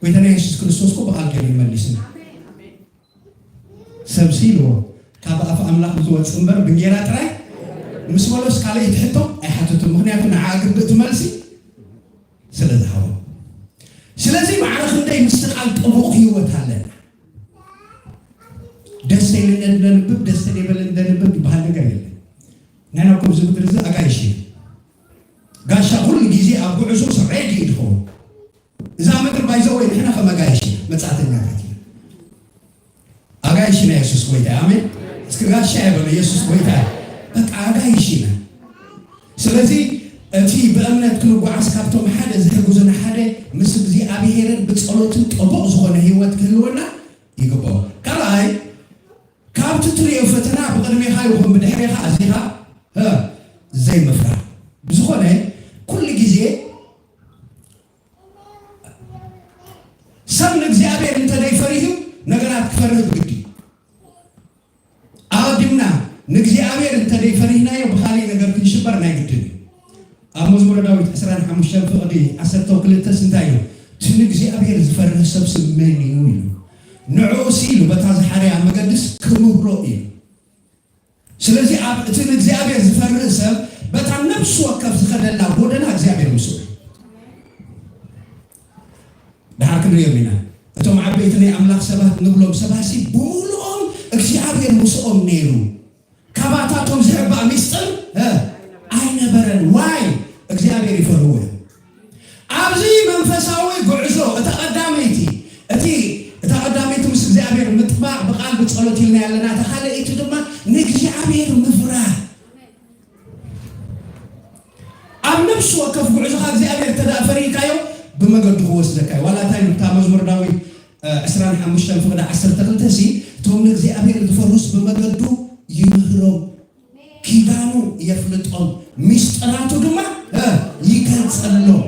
ጎይታና ኢየሱስ ክርስቶስ እኮ ብቃል ገይሩ ይመልስኒ ሰብ ሲልዎ ካብ ኣፍ ኣምላኽ ዝወፅእ እምበር ብጌራ ጥራይ ምስ በሎስ ካልእ ትሕቶ ኣይሓትቱን ምክንያቱ ንዓኣ ግብእ ትመልሲ ስለ ዝሃቦ ስለዚ ማዕረኽ እንደይ ምስቲ ቃል ጥቡቕ ህይወት ኣለና ደስ ይብለና እንደንብብ ደስ ይበለን እንደንብብ ይበሃል ነገር የለን ናና እኮ እዚ ምድሪ እዚ ኣጋይሽ ጋሻ ኩሉ ግዜ ኣብ ጉዕዞ ሬዲ ይድኸው እዛ ምድሪ ባይዘ ወይ ንሕና ከም ኣጋይሽ መጻእተኛታት ኢና ኣጋይሽ ና ኢየሱስ ጎይታ ኣሜን እስኪ ጋሻ ይበለ ኢየሱስ ጎይታ በቃ ኣጋይሽ ኢና ስለዚ እቲ ብእምነት ክንጓዓዝ ካብቶም ሓደ ዝሕግዙና ሓደ ምስ እግዚኣብሔርን ብጸሎትን ጥቡቕ ዝኾነ ህይወት ክህልወና ይግባእ ካልኣይ ካብቲ ትሪኦ ፈተና ብቅድሚኻ ይኹን ብድሕሪኻ ኣዚኻ ዘይምፍራህ ብዝኾነ ኩሉ ግዜ ሰብ ንእግዚአብሔር እንተደይፈሪሁ ነገራት ክፈርህ ብግዲ ኣወዲምና ንእግዚአብሔር እንተደይፈሪህናዮ ብካልእ ነገር ክንሽበር ናይ ግድን ኣብ መዝሙረ ዳዊት 15:12 እንታይ እዩ እቲ ንእግዚአብሔር ዝፈርህ ሰብ ስመን እዩ ኢሉ ንዕኡ ሲሉ በታ ዝሓረያ መገድስ ክምህሮ እዩ ስለዚ ኣብ እቲ ንእግዚአብሔር ዝፈርህ ሰብ በታ ነብሱ ወከፍ ዝኸደላ ጎደና እግዚአብሔር ምስኡ ድሓር ክንሪኦም ኢና እቶም ዓበይቲ ናይ ኣምላኽ ሰባት ንብሎም ሰባሲ ብምሉኦም እግዚአብሔር ምስኦም ነይሩ ካባታቶም ዝሕባእ ሚስጥር ኣይነበረን ዋይ እግዚአብሔር ይፈርህዎ ኣብዚ መንፈሳዊ ጉዕዞ እታ ቀዳመይቲ ምስ እግዚአብሔር ምጥባቅ ብቃል ብጸሎት ኢልና ያለና ተኻልእቲ ድማ ንእግዚአብሔር ምፍራህ ኣብ ነፍሱ ወከፍ ጉዕዞኻ እግዚአብሔር ተዳፈሪካዮ ብመገዱ ክወስደካ ዋላ እንታይ ንታ መዝሙር ዳዊት 25:12 ሲ እቶም ንእግዚአብሔር ዝፈርሁስ ብመገዱ ይምህሮም ኪዳኑ የፍልጦም ሚስጥራቱ ድማ ይገልጸሎም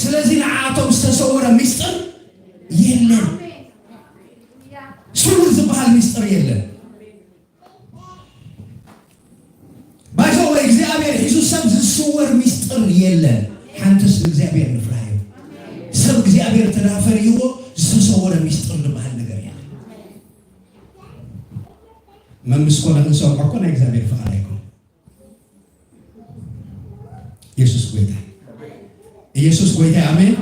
ስለዚ ንዓቶም ዝተሰወረ ሚስጥር የለን ስውር ዝበሃል ሚስጥር የለን ባይዞ ወይ እግዚአብሔር ሒዙ ሰብ ዝስወር ሚስጥር የለን ሓንተስ ንእግዚአብሔር ንፍራዮ ሰብ እግዚአብሔር ተዳፈሪዎ ዝተሰወረ ሚስጥር ዝበሃል ነገር የለን መምስኮነ ክንሰምዖ እኮ ናይ እግዚአብሔር ፍቃድ ኣይኮነ ኢየሱስ ጎይታ አሜን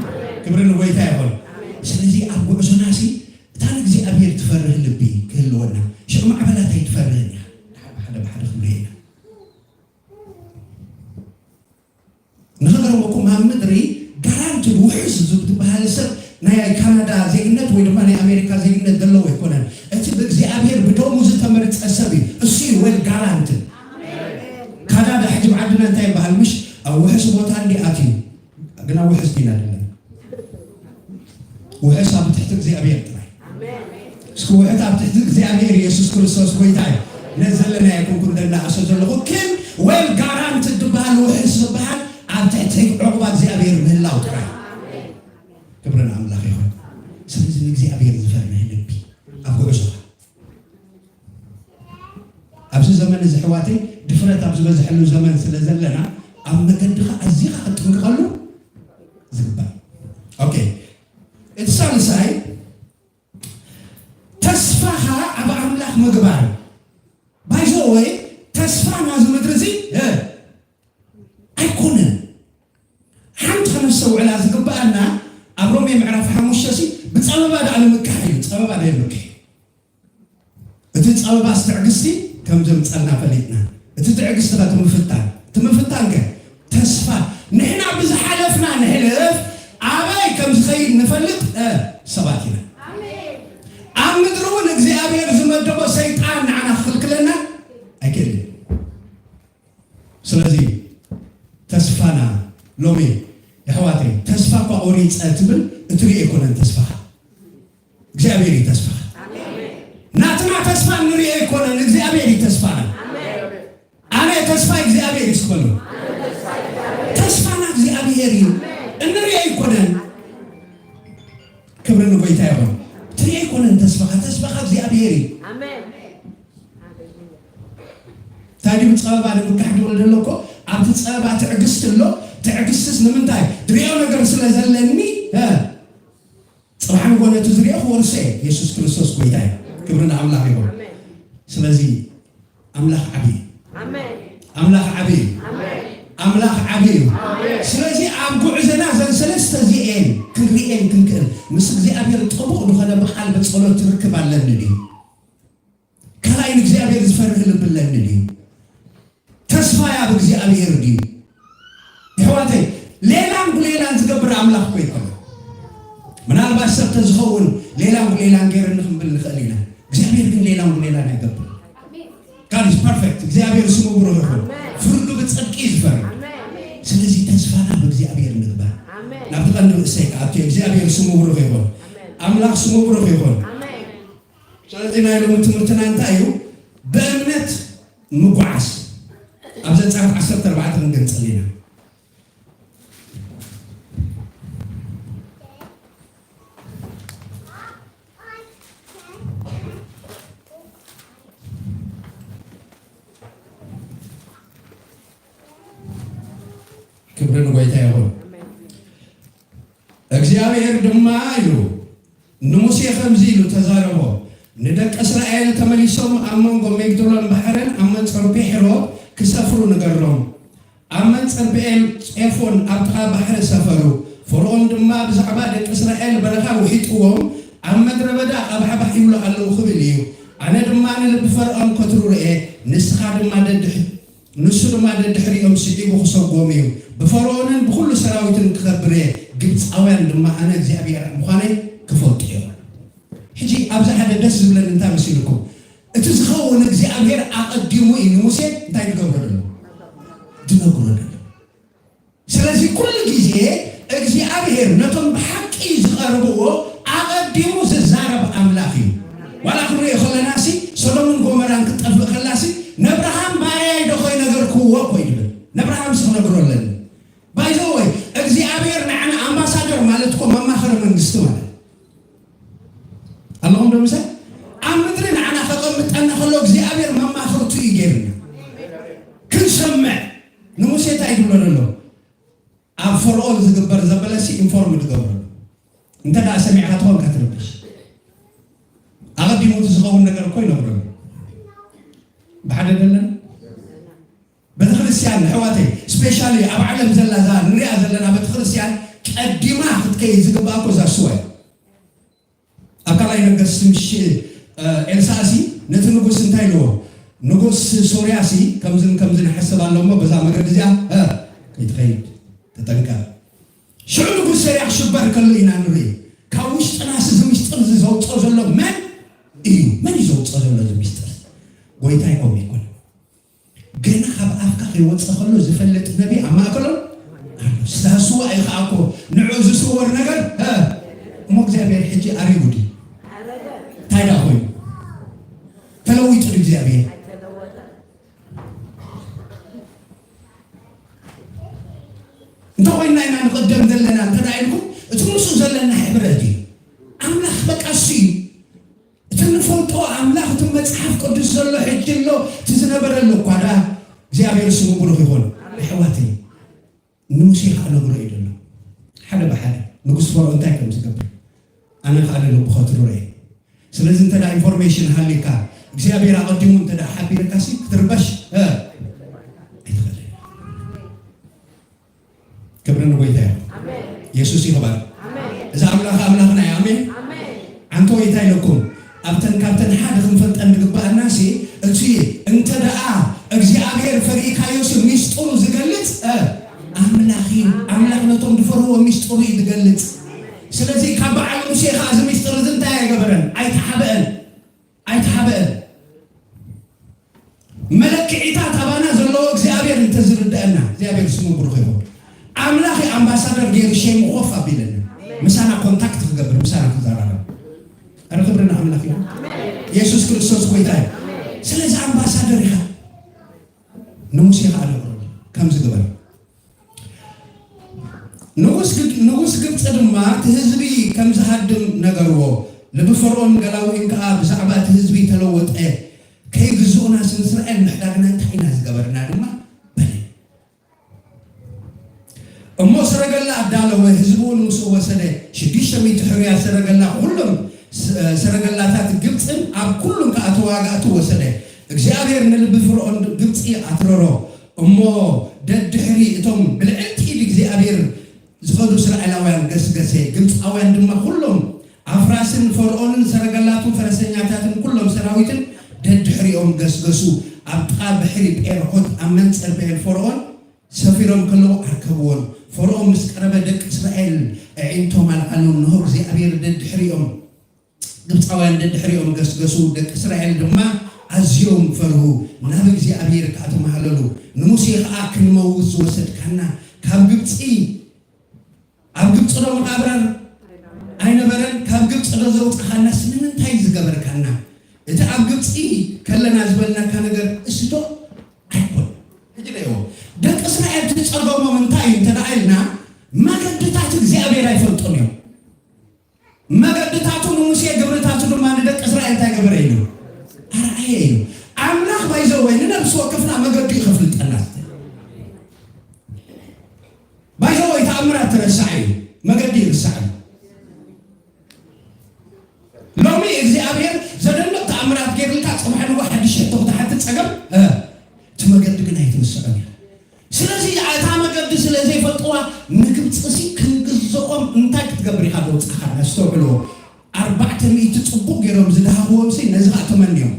ክብርን ጎይታ ይሁን ስለዚህ ኣብ ጉዕዞና ሲ እታ እግዚአብሔር ትፈርህ ልቢ ክህልወና ሽማዕ በላታ ይትፈርህና ሓደ ክብለና ንኸረወኩም ኣብ ምድሪ ጋራንቲ ውሕስ ዝበሃል ሰብ ናይ ካናዳ ዜግነት ወይ ድማ ናይ ኣሜሪካ ዜግነት ዘለዎ ይኮነን እቲ ብእግዚአብሔር ብደሙ ዝተመረፀ ሰብ እሱ ወይ ጋራንቲ ካናዳ ሕጅብ ዓድና እንታይ ይበሃል ምሽ ኣብ ውሕስ ቦታ እንዲኣትዩ ግን ኣብ ውሕስ ዲና አይደለም ውሕስ ኣብ ትሕቲ እግዚአብሔር ጥራይ እስኪ ውሕስ ኣብ ትሕቲ እግዚአብሔር ኢየሱስ ክርስቶስ ጎይታ ነዘለና ይኩን ኩለና ኣሰ ዘለኹ ግን ወይ ወል ጋራንት ድባል ወሕስ ዝባል ኣብ ትሕቲ ዕቑባ እግዚአብሔር ምህላው ጥራይ ክብርን ኣምላኽ ይኹን። ስለዚ ንእግዚአብሔር ዝፈርህ ልቢ ኣብ ጉዕዞኻ ኣብዚ ዘመን እዚ ሕዋተይ ድፍረት ኣብ ዝበዝሐሉ ዘመን ስለ ዘለና ኣብ መገድኻ ኣዝኻ ክትጥንቀቐሉ ዝግባእ። ኦኬ እቲ ሳልሳይ ተስፋኻ ኣብ ኣምላኽ ምግባር ባይዞ ወይ ተስፋ ናዚ ምድሪ እዚ ኣይኮነን። ሓንቲ ከነስተውዕላ ዝግባአና ኣብ ሮሜ ምዕራፍ 5 ብፀበባ ዳኣ ንምክሕ እዩ። ፀበባ ዳ ንምክሕ እቲ ፀበባ ትዕግስቲ ከም ዘምፀልና ፈሊጥና እቲ ትዕግስቲ ትምፍታን ከ ተስፋ ንሕና ብዝሓለፍና ንሕልፍ ኣበይ ከም ዝኸይድ ንፈልጥ ሰባት ኢና። ኣብ ምድሪ እውን እግዚኣብሔር ዝመደቦ ሰይጣን ንዓና ክክልክለና ኣይክእልን። ስለዚ ተስፋና ሎሚ የሕዋተይ ተስፋ እኳ ኦሪፀ ትብል እትሪኦ ኣይኮነን ተስፋኻ እግዚኣብሔር እዩ ተስፋኻ። ናትና ተስፋ ንሪኦ ኣይኮነን እግዚኣብሔር እዩ ተስፋና። ኣነ ተስፋ እግዚኣብሔር እዩ ዝኮኑ ተስፋና እግዚኣብሔር እዩ እንሪኦ ኣይኮነን። ክብሪ ንጎይታ ይኹን። ትሪኦ ኣይኮነን ተስፋኻ እግዚኣብሔር እዩ። ታዲያ ፀበባ ንምካሕ ድብል ደለኮ ኣብቲ ፀበባ ትዕግስቲ ኣሎ። ትዕግስትስ ንምንታይ ድሪኦ ነገር ስለ ዘለኒ ፅባሕ ንጎነቱ ዝሪኦ ክወርሰ ኢየሱስ ክርስቶስ ጎይታ እዩ። ክብሪ ንኣምላኽ ይኹን። ስለዚ ኣምላኽ ዓብይ ኣምላኽ ዓብይ ኣምላኽ ዓብይ እዩ። ስለዚ ኣብ ጉዕዞና ዘን ሰለስተ እዚአን ክንሪአን ክንክእል ምስ እግዚኣብሔር ጥቡቕ ዝኾነ ብቃል በፀሎት ትርክብ ኣለኒ ድዩ? ካልኣይ ንእግዚኣብሔር ዝፈርህ ልቢ ኣለኒ ድዩ? ተስፋያ ብእግዚኣብሔር ድዩ? ይሕዋተይ ሌላን ብሌላን ዝገብር ኣምላኽ ኮ ይኮነ። ምናልባት ሰብ ተዝኸውን ሌላን ብሌላን ገይረኒ ክንብል ንኽእል ኢና። እግዚአብሔር ግን ሌላን ብሌላን ኣይገብር። God is perfect። እግዚአብሔር ስሙ ብሩህ ይኹን። ፍርዱ ብጽድቂ ዝፈርድ። ስለዚ ተስፋና ብእግዚአብሔር ንግበር። ናብቲ ቀንዲ ርእሰይ ከኣቱ እግዚአብሔር ስሙ ብሩህ ይኹን። ኣምላኽ ስሙ ብሩህ ይኹን። ስለዚ ናይ ሎሚ ትምህርትና እንታይ እዩ? ብእምነት ምጓዓዝ። ኣብ ዘጸአት 14 ክንገንጽል ኢና። ክብርን ጎይታ ይኹን። እግዚአብሔር ድማ ኢሉ ንሙሴ ከምዚ ኢሉ ተዛረቦ ንደቂ እስራኤል ተመሊሶም ኣብ መንጎ ሚግዶሎን ባሕርን ኣብ መንፀር ቢሕሮት ክሰፍሩ ንገሮም። ኣብ መንፀር ብኤል ፄፎን ኣብ ጥቓ ባሕሪ ሰፈሩ። ፈርዖን ድማ ብዛዕባ ደቂ እስራኤል በረኻ ውሒጥዎም ኣብ ምድረ በዳ ኣብሓባሕ ይብሉ ኣለዉ ክብል እዩ። ኣነ ድማ ንልቢ ፈርዖን ከትሩ ርአ ንሱ ድማ ደድሕሪኦም ስዒቡ ክሰጎም እዩ። ብፈርዖንን ብኩሉ ሰራዊትን ክኸብር እየ። ግብፃውያን ድማ ኣነ እግዚኣብሔር ምዃነይ ክፈልጡ እዮም። ሕጂ ኣብዚ ሓደ ደስ ዝብለን እንታይ መሲልኩም? እቲ ዝኸውን እግዚኣብሔር ኣቐዲሙ እዩ ንሙሴ እንታይ ዝገብሮ ደሎ ዝነግሮ ደሎ። ስለዚ ኩሉ ግዜ እግዚኣብሔር ነቶም ብሓቂ ዝቐርብዎ ኣቐዲሙ ዝዛረብ ኣምላኽ እዩ። ዋላ ክንሪኦ ከለናሲ ሰሎሞን ጎመራን ክጠፍእ ከላሲ ነብርሃም ባርያይ ዶ ኾይ ነገርክዎ ኮይ ድብል ነብርሃም ክነግሮ ኣለኒ። ባይዘ ወይ እግዚኣብሔር ንዓና ኣምባሳደር ማለት እኮ መማኸሪ መንግስቲ ማለት ኣለኹም ዶ ምሳይ ኣብ ምድሪ ንዓና ከቐምጠና ከሎ እግዚኣብሔር መማኽርቱ እዩ ገይርና ክንሰምዕ። ንሙሴ እንታይ ይብሎ ደሎ ኣብ ፈርዖን ዝግበር ዘበለሲ ኢንፎርም ዝገብረሉ እንተ ደኣ ሰሚዕካ ትኾንካ ትርብሽ ኣቐዲሙ ዝኸውን ነገር እኮ ይነግረሉ ብሓደ ደለና ቤተክርስቲያን ሕዋተይ ስፔሻሊ ኣብ ዓለም ዘላ ዛ ንሪኣ ዘለና ቤተክርስቲያን ቀዲማ ክትከይድ ዝግባእ እኮ እዛ ስዋ እዩ። ኣብ ካልኣይ ነገሥት ምሽ ኤልሳእሲ ነቲ ንጉስ እንታይ ኢልዎ? ንጉስ ሶርያሲ ከምዝን ይሓስብ ኣሎ እሞ በዛ መገዲ እዚኣ ከይትኸይድ ተጠንቀቕ። ሽዑ ንጉስ ሶርያ ክሽበር ከሎ ኢና ንርኢ። ካብ ውሽጥናሲ እዚ ምስጢር ዘውፅኦ ዘሎ መን እዩ? መን እዩ ዘውፅኦ ዘሎ እዚ ምስጢር? ጎይታ ይቆም ይኮነ ገና ካብ ኣፍካ ከይወፅእ ከሎ ዝፈልጥ ነቢ ኣብ ማእከሎም ኣሎ። ስታስዋ እዩ ከዓ እኮ ንዑ ዝስወር ነገር እሞ እግዚኣብሔር ሕጂ ኣሪጉ ድዩ? እንታይ ዳ ኮይኑ ተለዊጡ ድዩ እግዚኣብሔር? እንተወይና ኢና ንቀደም ዘለና እንተዳይልኩም እትምሱ ዘለና ሕብረት እዩ ኣምላኽ በቃሲ እትንፈልጦ ኣምላኽ እቲ መፅሓፍ ቅዱስ ዘሎ ሕጅሎ ትዝነበረሉ እኳ ዳ እግዚኣብሔር ስሙ ብሩኽ ይኹን ኣሕዋት ንሙሴ ከዓ ነግሮ እዩ ደሎ ሓደ ብሓደ ንጉስ ፈርዖን እንታይ ከም ዝገብር ኣነ ከዓ ልቡ ከትርሮ እየ ስለዚ እንተዳ ኢንፎርሜሽን ሃሊካ እግዚኣብሔር ኣቐዲሙ እንተዳ ሓቢርካሲ ክትርበሽ ኣይትኽእልን ክብሪ ንጎይታ እዩ ኢየሱስ ይኽበር እዛ ኣምላኽና እዩ ኣሜን ዓንተ ወይታ ኢለኩም ኣብተን ካብተን ሓደ ክንፈልጠን ንግባአናሲ እቲ እንተደኣ እግዚኣብሔር ፈሪእካዮሲ ሚስጥሩ ዝገልጽ ኣምላኽ ነቶም ዝፈርዎ ሚስጥሩ እዩ ዝገልጽ ስለዚ ካብ በዓል ሙሴ ከዓ እዚ ሚስጥር እዚ እንታይ ኣይገበረን ኣይተሓበአን መለክዒታት ኣባና ዘለዎ እግዚኣብሔር እንተዝርድአና እግዚኣብሔር ስሙ ብሩኽ ይኹን ኣምላኽ ኣምባሳደር ገይሩ ሸይሙ ኮፍ ኣቢለና ምሳና ኮንታክት ክገብር ምሳና ክዘራረብ ኣረ ክብርና ኣምላኽ እዩ ኢየሱስ ክርስቶስ ጎይታ እዩ ስለዚ ኣምባሳደር ኢኻ ንሙሴ ከዓ ነግሮ ከም ዝግበር ንጉስ ግብፂ ድማ እቲ ህዝቢ ከም ዝሃድም ነገርዎ ልብፈርዖን ገላዊን ከዓ ብዛዕባ እቲ ህዝቢ ተለወጠ ከይግዝኡና ስም እስራኤል ምሕዳግና እንታይ ኢና ዝገበርና ድማ በለ እሞ ሰረገላ ኣዳለወ ህዝቡ ንምስኡ ወሰደ 600 ሕሩያ ሰረገላ ኩሎም ሰረገላታት ግብፅን ኣብ ኩሉም ከዓ ተዋጋእቱ ወሰደ እግዚኣብሔር ንልቢ ፈርዖን ግብፂ ኣትረሮ እሞ ደድሕሪ እቶም ብልዕልቲ ኢድ እግዚኣብሔር ዝኸዱ እስራኤላውያን ገስገሰ ግብፃውያን ድማ ኩሎም ኣፍራስን ፈርዖንን ሰረገላቱን ፈረሰኛታትን ኩሎም ሰራዊትን ደድሕሪኦም ገስገሱ ኣብ ጥቓ ብሕሪ ጴርሖት ኣብ መንፀር ብኤል ፈርዖን ሰፊሮም ከለዉ ኣርከብዎን ፈርዖን ምስ ቀረበ ደቂ እስራኤል ኣዒንቶም ኣልዓሉ እንሆ እግዚኣብሔር ደድሕሪኦም ግብፃውያን ደድሕሪኦም ገስገሱ ደቂ እስራኤል ድማ ኣዝዮም ፈርሁ ናብ እግዚኣብሔር ከዓ ተማሃለሉ ንሙሴ ከዓ ክንመውት ዝወሰድካና ካብ ግብፂ ኣብ ግብፂ ዶ መቃብረን ኣይነበረን ካብ ግብፂ ዶ ዘውፅኻና ስለምንታይ ዝገበርካና እቲ ኣብ ግብፂ ከለና ዝበልናካ ነገር እስቶ ኣይኮን ሕጅለዮ ደቂ እስራኤል ትፀገሞም እንታይ እንተደኣ ኢልና መገድታት እግዚኣብሔር ኣይፈልጦም እዮም መገድታቱ ንሙሴ ግብርታቱ ድማ ንደቂ እስራኤል እንታይ ገበረ እዩ ኣርኣየ እዩ ኣምላኽ ባይዘወይ ንነብሲ ወከፍና መገዲ ይኸፍልጠና ባይዘወይ ተኣምራት ትረሳዕ እዩ መገዲ ይርሳዕ ሎሚ እግዚኣብሔር ዘደንቕ ተኣምራት ገይሩልካ ፅባሕ ንጎ ሓድሽ ሕቶ ክትሓትት ፀገም እቲ መገዲ ግን ኣይትንስዐን እያ ስለዚ እታ መገዲ ስለዘይፈልጥዋ ንግብፅሲ ክንግዝኦም እንታይ ክትገብር ኢኻ ዘውፅእኻ ነስተውዕልዎ 400 ፅቡቅ ገይሮም ዝድሃብዎምሲ ነዚ ከዓ ተመንዮም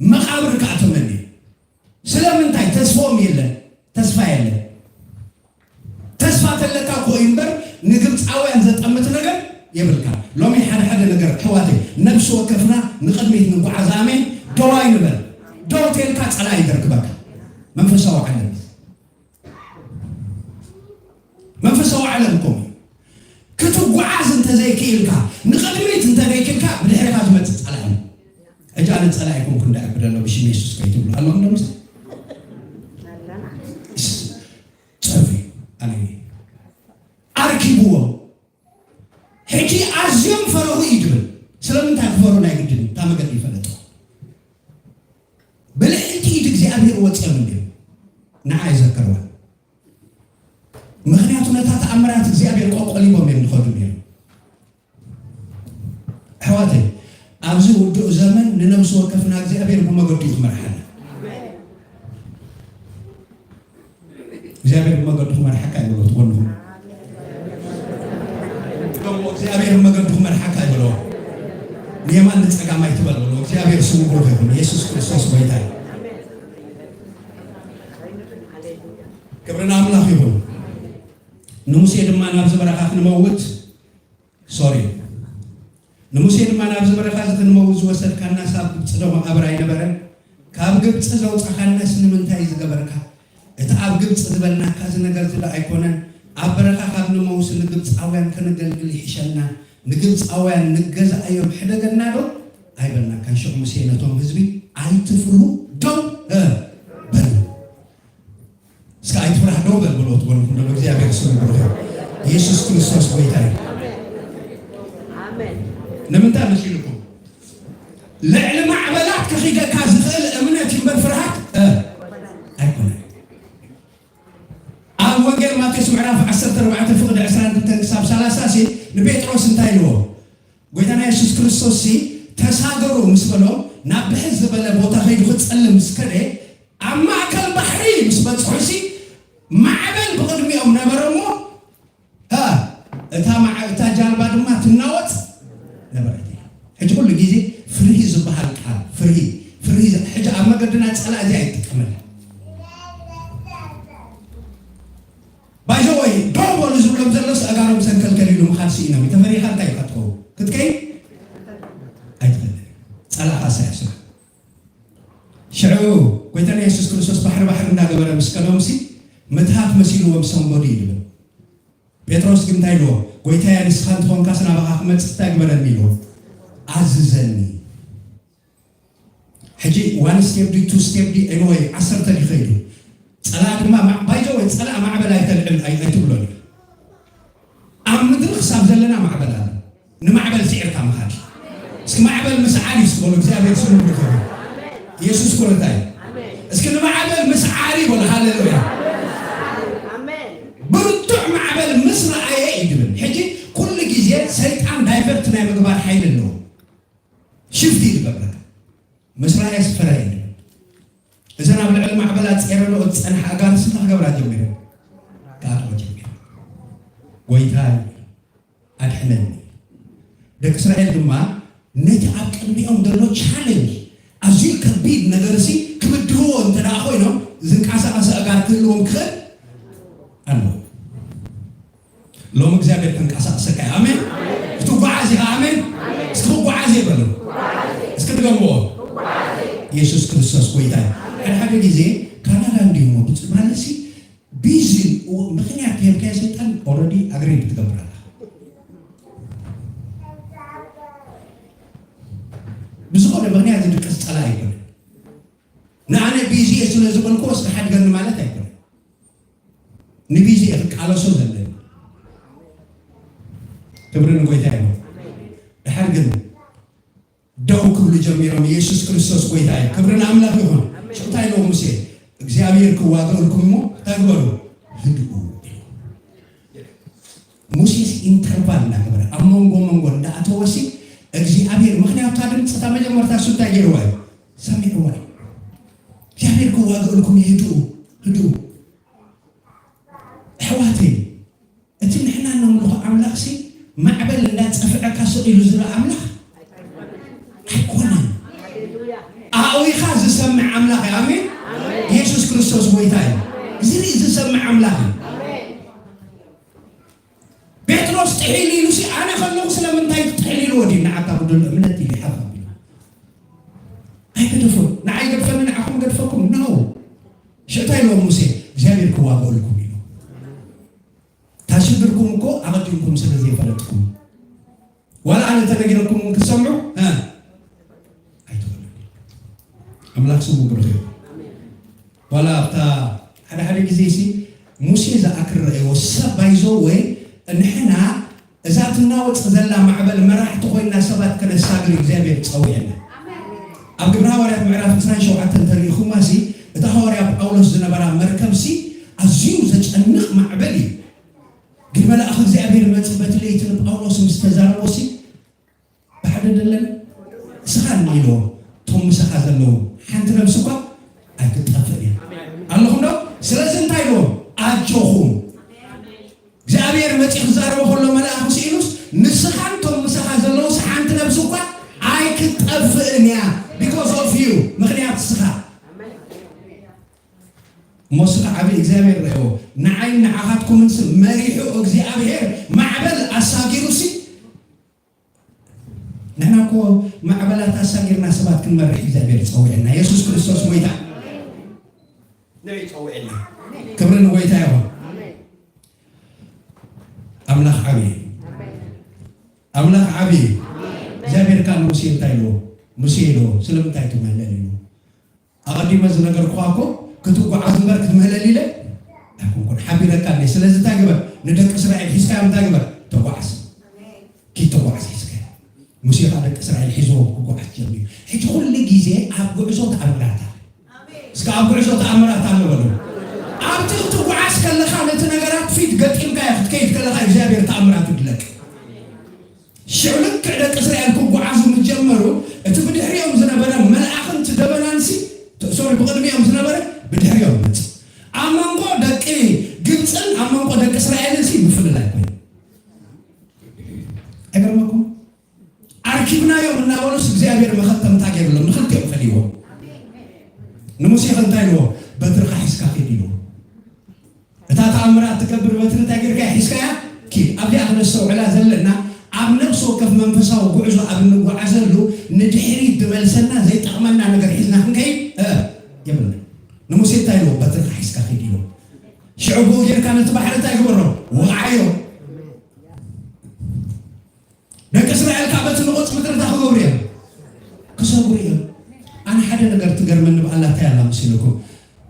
መቃብር ከዓ ተመንዮ ስለምንታይ ተስፎም የለን ተስፋ የለን ተስፋ ተለካ ኮ እምበር ንግብፃውያን ዘጠምት ነገር የብልካ ሎሚ ሓደ ነገር ኣሕዋተይ ነብሲ ወከፍና ንቅድሚት ንጓዓዝ ኣሜን ደው ኣይንበል ደው ተልካ ፀላኢ ይደርክበካ መንፈሳዊ ዓለም ኮም ክትጓዓዝ እንተዘይክኢልካ ንቅድሚት እንተዘይክኢልካ ብድሕሪካ ዝመፅእ ፀላኢ እጃ ኣነ ፀላኢ ኮንኩ እንዳዕብደሎ ብሽም ኢየሱስ ከይትብሉ ኣለኹም ዶ ምስ ፀፊ ኣነ ኣርኪብዎም ሕጂ ኣዝዮም ፈረሁ እዩ ድብል ስለምንታይ ክፈሩ ናይ ግድን እታ መገዲ ይፈለጦ ብልዕልቲ ኢድ እግዚኣብሔር ወፅኦም እንድዩ ንዓ ይዘከርዋ ምክንያቱ ነታ ተኣምራት እግዚኣብሔር ቆቆሊቦም እዮም ዝኸዱ ነይሮም ኣሕዋተይ ኣብዚ ውድእ ዘመን ንነብሲ ወከፍና እግዚኣብሔር ብመገዲ ክመርሓና እግዚአብሔር መገዱ መርሐካ ይብሎ ትወንሁ እግዚአብሔር መገዱ መርሐካ ይብሎ የማን ጸጋማ ይተበል ብሎ እግዚአብሔር ስሙ ብሩክ ይሁን ኢየሱስ ክርስቶስ ጌታ ክብርና አምላክ ይሁን ንሙሴ ድማ ናብ ዝበረኻ ክንመውት ሶሪ ንሙሴ ድማ ናብ ዝበረኻ ክንመውት ወሰድካና ሳብ ጽደው መቃብር አይነበረን ካብ ግብጽ ዘውጻኻና ስለምንታይ ዝገበርካ እቲ ኣብ ግብጽ ዝበልናካ ነገር ዝላ አይኮነን ኣብ በረኻ ካብ ንመውስ ንግብጻውያን ከነገልግል ይሕሸና ንግብጻውያን ንገዛ አዮም ሕደገና ዶ አይበልናካ ሸኹ ሙሴ ነቶም ህዝቢ አይትፍሩ ዶ በል እስከ አይትፍራ ዶ በልብሎት ወንኩ ነው እግዚአብሔር ስም ብሩክ ኢየሱስ ክርስቶስ ጌታ አሜን ለምን ታመሽልኩ ለዕልም ማዕበላት ከኺገካ ዝኽእል እምነት ይመፍርሃት አይኮነ አብ ወንጌል ማቴዎስ ምዕራፍ 14 ፍቅድ 11 ክሳብ 30 ሲ ንጴጥሮስ እንታይ ነው ጌታና ኢየሱስ ክርስቶስ ሲ ተሳገሩ ምስበሎ ናብ ሕዝብ በለ ቦታ ኸይዱ ክጸልም ስከደ አማ አከል ባህሪ ምስበጽሖሲ ማዕበል በቅድሚኦም ነበረሞ እታ ጃልባ ድማ ትናወጥ ነበረት ሕጂ ኩሉ ጊዜ ፍርሂ ዝበሃል ቃል ፍርሂ ሕጂ ኣብ መገድና ፀላ እዚ ኣይጥቀመል ባይዘወይ ዶቦሉ ዝብሎም ዘሎስ ኣጋሮም ሰንከልከል ኢሉ ምኻልሲ ኢኖም ተፈሪኻ እንታይ ይኸትኸው ክትከይ ኣይትኽእል ፀላ ካሳያስና ሽዑ ጌታና ኢየሱስ ክርስቶስ ባሕሪ እንዳገበረ ምስከሎምሲ ምትሃት መሲልዎም ሰንበዱ ይድብል ጴጥሮስ ግን እንታይ ኢልዎ ጌታያ ንስኻ እንትኾንካስ ናባኻ ክመፅእ እንታይ ግበረኒ ኢልዎ አዝዘኒ ሕጂ ዋን ስቴፕ ዲ ቱ ስቴፕ ዲ ኤንወይ 10 ይኸይዱ ፀላ ድማ ባይዘው ፀላ ማዕበል ኣይተልዕል ኣይትብሎን ኣብ ምድሪ ክሳብ ዘለና ማዕበል ኣለ ንማዕበል ሲዕርካ ምኻድ እስኪ ማዕበል ምስዓሪ ስበሉ እግዚአብሔር ስሙ ይባረክ ኢየሱስ ኮለታይ እስኪ ንማዕበል ምስዓሪ በሉ ሃሌሉያ አሜን ብርቱዕ ማዕበል ምስራአየ ይድብል ሕጂ ኩሉ ጊዜ ሰይጣን ዳይቨርት ናይ ምግባር ኃይል ነው ሽፍቲ ይገብር መስራያ ስፈራይ እዘና ብልዕል ማዕበላት ጸረሎ ጸንሐ አጋር ስታገብራ ጀምሩ ታጥወጭ ወይታ አድሕነኒ ደቅ እስራኤል ድማ ነቲ ኣብ ቅድሚኦም ዘሎ ቻሌንጅ ኣዝዩ ከቢድ ነገርሲ ክብድህዎ እንተዳ ኮይኖም ዝንቃሳቀሰ አጋር ክህልዎም ክኽእል ኣሎ ሎም እግዚአብሔር ክንቃሳቀሰካ አሜን እትጓዓዝ ኢኻ አሜን እስትጓዓዝ ይበሉ እስክትገምዎ ኢየሱስ ክርስቶስ ጌታ ሓደ ጊዜ ካናዳ እንዲሞ ብጽማለሲ ቢዚ ምክንያት የምከ ሰይጣን ኦልሬዲ አግሪድ ትገብራለህ ብዙሆነ ምክንያት እንድቀስ ጸላ አይደለም ናነ ቢዚ ስለዝበልኩ ወስደ ሓድገን ማለት አይደለም ንቢዚ እቃለሶ ዘለ ክብርን ጌታ ነው ሓድገን ደው ክብሉ ጀሚሮም ኢየሱስ ክርስቶስ ጌታ ክብርን አምላክ ይሁን ሽታይ ነው ሙሴ እግዚአብሔር ከዋጋልኩሞ ታግበሩ ህድኡ ሙሴ ኢንተርቫል ናገበረ አሞንጎ እንዳአተወሲ እግዚአብሔር ምክንያቱ ታድም ጽታ መጀመርታ ሱታየር ወይ ሰሚዑ ወይ እግዚአብሔር ከዋጋልኩም ህድኡ ሕዋቴ እቲ ንሕና ነምልኾ አምላክ ሲ ማዕበል እንዳጸፍዐካ ሰኢሉ ዝራ አምላክ አይኮነን አዊኻ ዝሰምዕ አምላክ አሜን ኢየሱስ ክርስቶስ ጌታ ዝሪ ዝሰምዕ አምላክ ጴጥሮስ ጥሒሊሉ ሲ አነ ከለኹ ስለምንታይ ጥሒሊሉ ወዲና አታብዱል እምነት ይሓፋ አይገድፎ ንዓይ ገድፈኒ ንዓኹም ገድፈኩም ነው ሽታይ ነው ሙሴ እግዚአብሔር ከዋጋልኩም ይሉ ታሽግርኩም እኮ አቀድምኩም ስለዚህ ፈለጥኩም ወላ አነ ተነግረኩም ክሰምዑ አምላክ ስሙ ብሩክ ወላ አፍታ ሓደ ጊዜ ሲ ሙሴ ዘአክረ ወሰብ ባይዞ ወይ እንሕና እዛትና ወጽ ዘላ ማዕበል መራሕቲ ኮይና ሰባት ከነሳግር እግዚአብሔር ጸውየና ኣብ ግብረ ሐዋርያት ምዕራፍ 27 ተሪኹማ ሲ እታ ሐዋርያ ጳውሎስ ዝነበራ መርከብ ሲ ኣዝዩ ዘጨንቕ ማዕበል እዩ ግን መልአክ እግዚአብሔር መጽበት ለይትን ጳውሎስ ምስተዛረቦ ሲ ባሕደ ደለን ስኻን ኢሎ ቶም ምሰኻ ዘለው ሓንቲ ነብስ እኳ ኣይትጠፍእ እያ ኣለኹም ዶ ስለዚ እንታይ ኢሎ ኣጆኹም እግዚአብሔር መፂ ክዛረቦ ከሎ መልአክ ሲኢሉስ ንስኻን ቶም ምሰኻ ዘለው ሓንቲ ነብስ እኳ ኣይትጠፍእን እያ ቢኮዝ ኦፍ ዩ ምክንያት ስኻ ሞስኻ ዓብይ እግዚአብሔር ረእዮ ንዓይ ንዓኻትኩምን መሪሑ እግዚአብሔር ማዕበል ኣሳጊሩ ሲ ነናኮ ማዕበላት አሳጊርና ሰባት ክንመርሕ እግዚአብሔር ጸውየና ኢየሱስ ክርስቶስ ሞይታ ነው ጸውየና ክብርን ሞይታ ይሁን አምላክ ዓብይ እግዚአብሔር ካን ሙሴ ታይሎ ሙሴ ነው ስለምታይ ተመለለ ነው አቀዲመ ነገር ኳኮ ክትጓዓዝ በር ክትመለል ይለ አኩን ندق إسرائيل حسكا متاجبر توعس كي توعس حسكا موسيقى دق إسرائيل حزو وقعت جميل حيت كل جيزة أبغى عزوت أمراتا سكا أبغى عزوت أمراتا نقوله أبتغ توعس كلا خالد نجارات فيت قد إم كيف كيف كلا خالد جابر تأمرات لك شعلك كذا إسرائيل كوعس متجمرو أتبدي اليوم زنبرة ملأخن تدبرانسي سوري بقدر اليوم زنبرة بدي اليوم أمام قدك إيه جنسن أمام قدك إسرائيل سي بفضل الله أجرمكم أركبنا يوم الناولوس زابير مختم تاجر لهم نخلت يوم فليوه نمسي خلتاينه بترك حس كافيدينه تاتا أمرات تكبر بترك تاجر كحس كيا كي أبدي أخذ السوق على زلنا أبنك سوق كف منفسه وقعزه أبنك وعزله ندحري دملسنا زي تأمنا نقدر حزنا هنكي يبلنا نمسي تاينه بترك حس كافيدينه شعوبه غير كانت بحر تاجبره وعيو لك إسرائيل كعبة النقط مثل تأخذ غوريا كسر أنا حدا نقدر تقر من الله تعالى مسيلكم